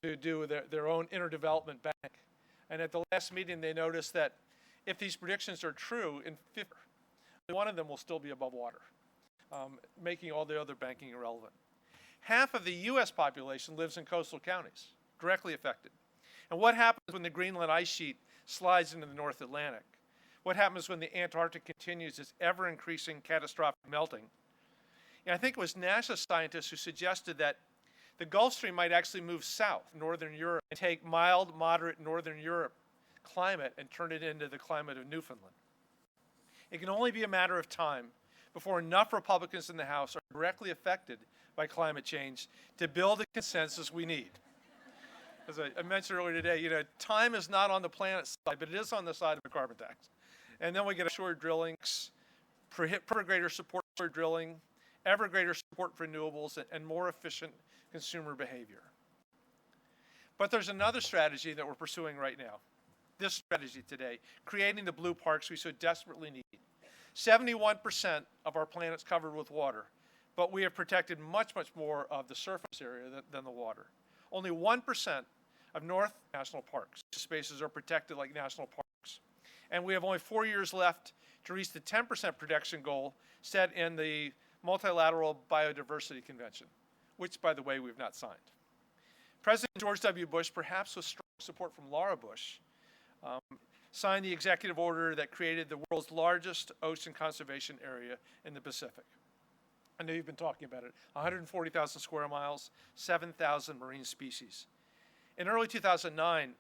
S7: to do their own interdevelopment bank. And at the last meeting, they noticed that if these predictions are true, in 50, one of them will still be above water, making all the other banking irrelevant. Half of the U.S. population lives in coastal counties, directly affected. And what happens when the Greenland ice sheet slides into the North Atlantic? What happens when the Antarctic continues its ever-increasing catastrophic melting? And I think it was NASA scientists who suggested that the Gulf Stream might actually move south, northern Europe, and take mild, moderate northern Europe climate and turn it into the climate of Newfoundland. It can only be a matter of time before enough Republicans in the House are directly affected by climate change to build the consensus we need. As I mentioned earlier today, time is not on the planet's side, but it is on the side of the carbon tax. And then we get offshore drilling, per greater support for drilling, ever greater support for renewables, and more efficient consumer behavior. But there's another strategy that we're pursuing right now. This strategy today, creating the blue parks we so desperately need. 71% of our planet's covered with water, but we have protected much, much more of the surface area than the water. Only 1% of North National Parks spaces are protected like national parks. And we have only 4 years left to reach the 10% protection goal set in the Multilateral Biodiversity Convention, which, by the way, we've not signed. President George W. Bush, perhaps with strong support from Laura Bush, signed the executive order that created the world's largest ocean conservation area in the Pacific. I know you've been talking about it. 140,000 square miles, 7,000 marine species. In early 2009,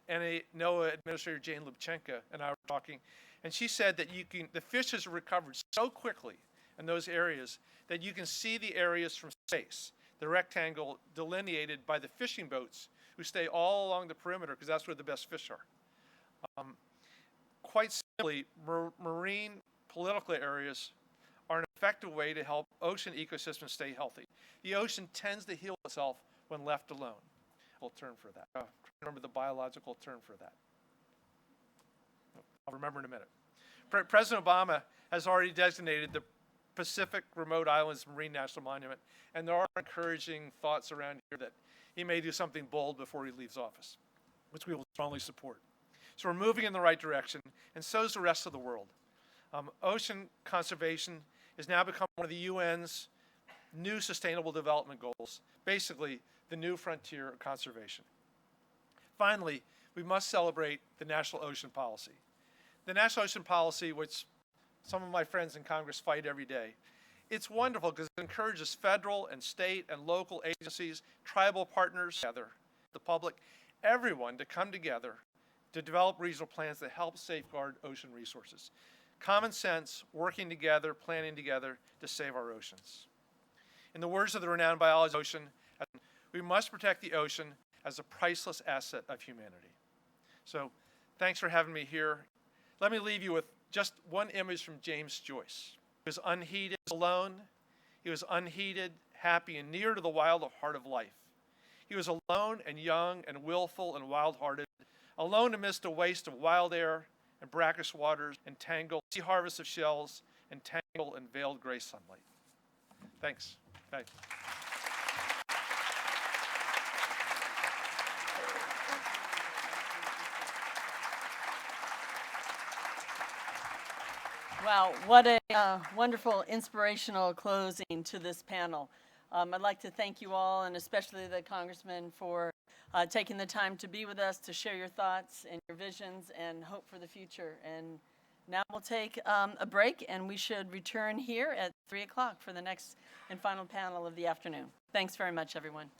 S7: NOAA Administrator Jane Lubchenco and I were talking, and she said that the fishes have recovered so quickly in those areas that you can see the areas from space, the rectangle delineated by the fishing boats who stay all along the perimeter because that's where the best fish are. Quite simply, marine political areas are an effective way to help ocean ecosystems stay healthy. The ocean tends to heal itself when left alone. Term for that. Remember the biological term for that. I'll remember in a minute. President Obama has already designated the Pacific Remote Islands Marine National Monument, and there are encouraging thoughts around here that he may do something bold before he leaves office, which we will strongly support. So we're moving in the right direction, and so is the rest of the world. Ocean conservation has now become one of the UN's new Sustainable Development Goals, basically the new frontier of conservation. Finally, we must celebrate the National Ocean Policy. The National Ocean Policy, which some of my friends in Congress fight every day, it's wonderful because it encourages federal and state and local agencies, tribal partners, the public, everyone to come together to develop regional plans that help safeguard ocean resources. Common sense, working together, planning together to save our oceans. In the words of the renowned biologist Ocean, we must protect the ocean as a priceless asset of humanity. So thanks for having me here. Let me leave you with just one image from James Joyce. He was unheeded, alone. He was unheeded, happy, and near to the wild heart of life. He was alone and young and willful and wild-hearted, alone amidst a waste of wild air and brackish waters and tangled sea harvests of shells and tangled and veiled gray sunlight. Thanks. Bye.
S1: Wow, what a wonderful, inspirational closing to this panel. I'd like to thank you all, and especially the Congressman, for taking the time to be with us, to share your thoughts and your visions and hope for the future. And now we'll take a break, and we should return here at 3 o'clock for the next and final panel of the afternoon. Thanks very much, everyone.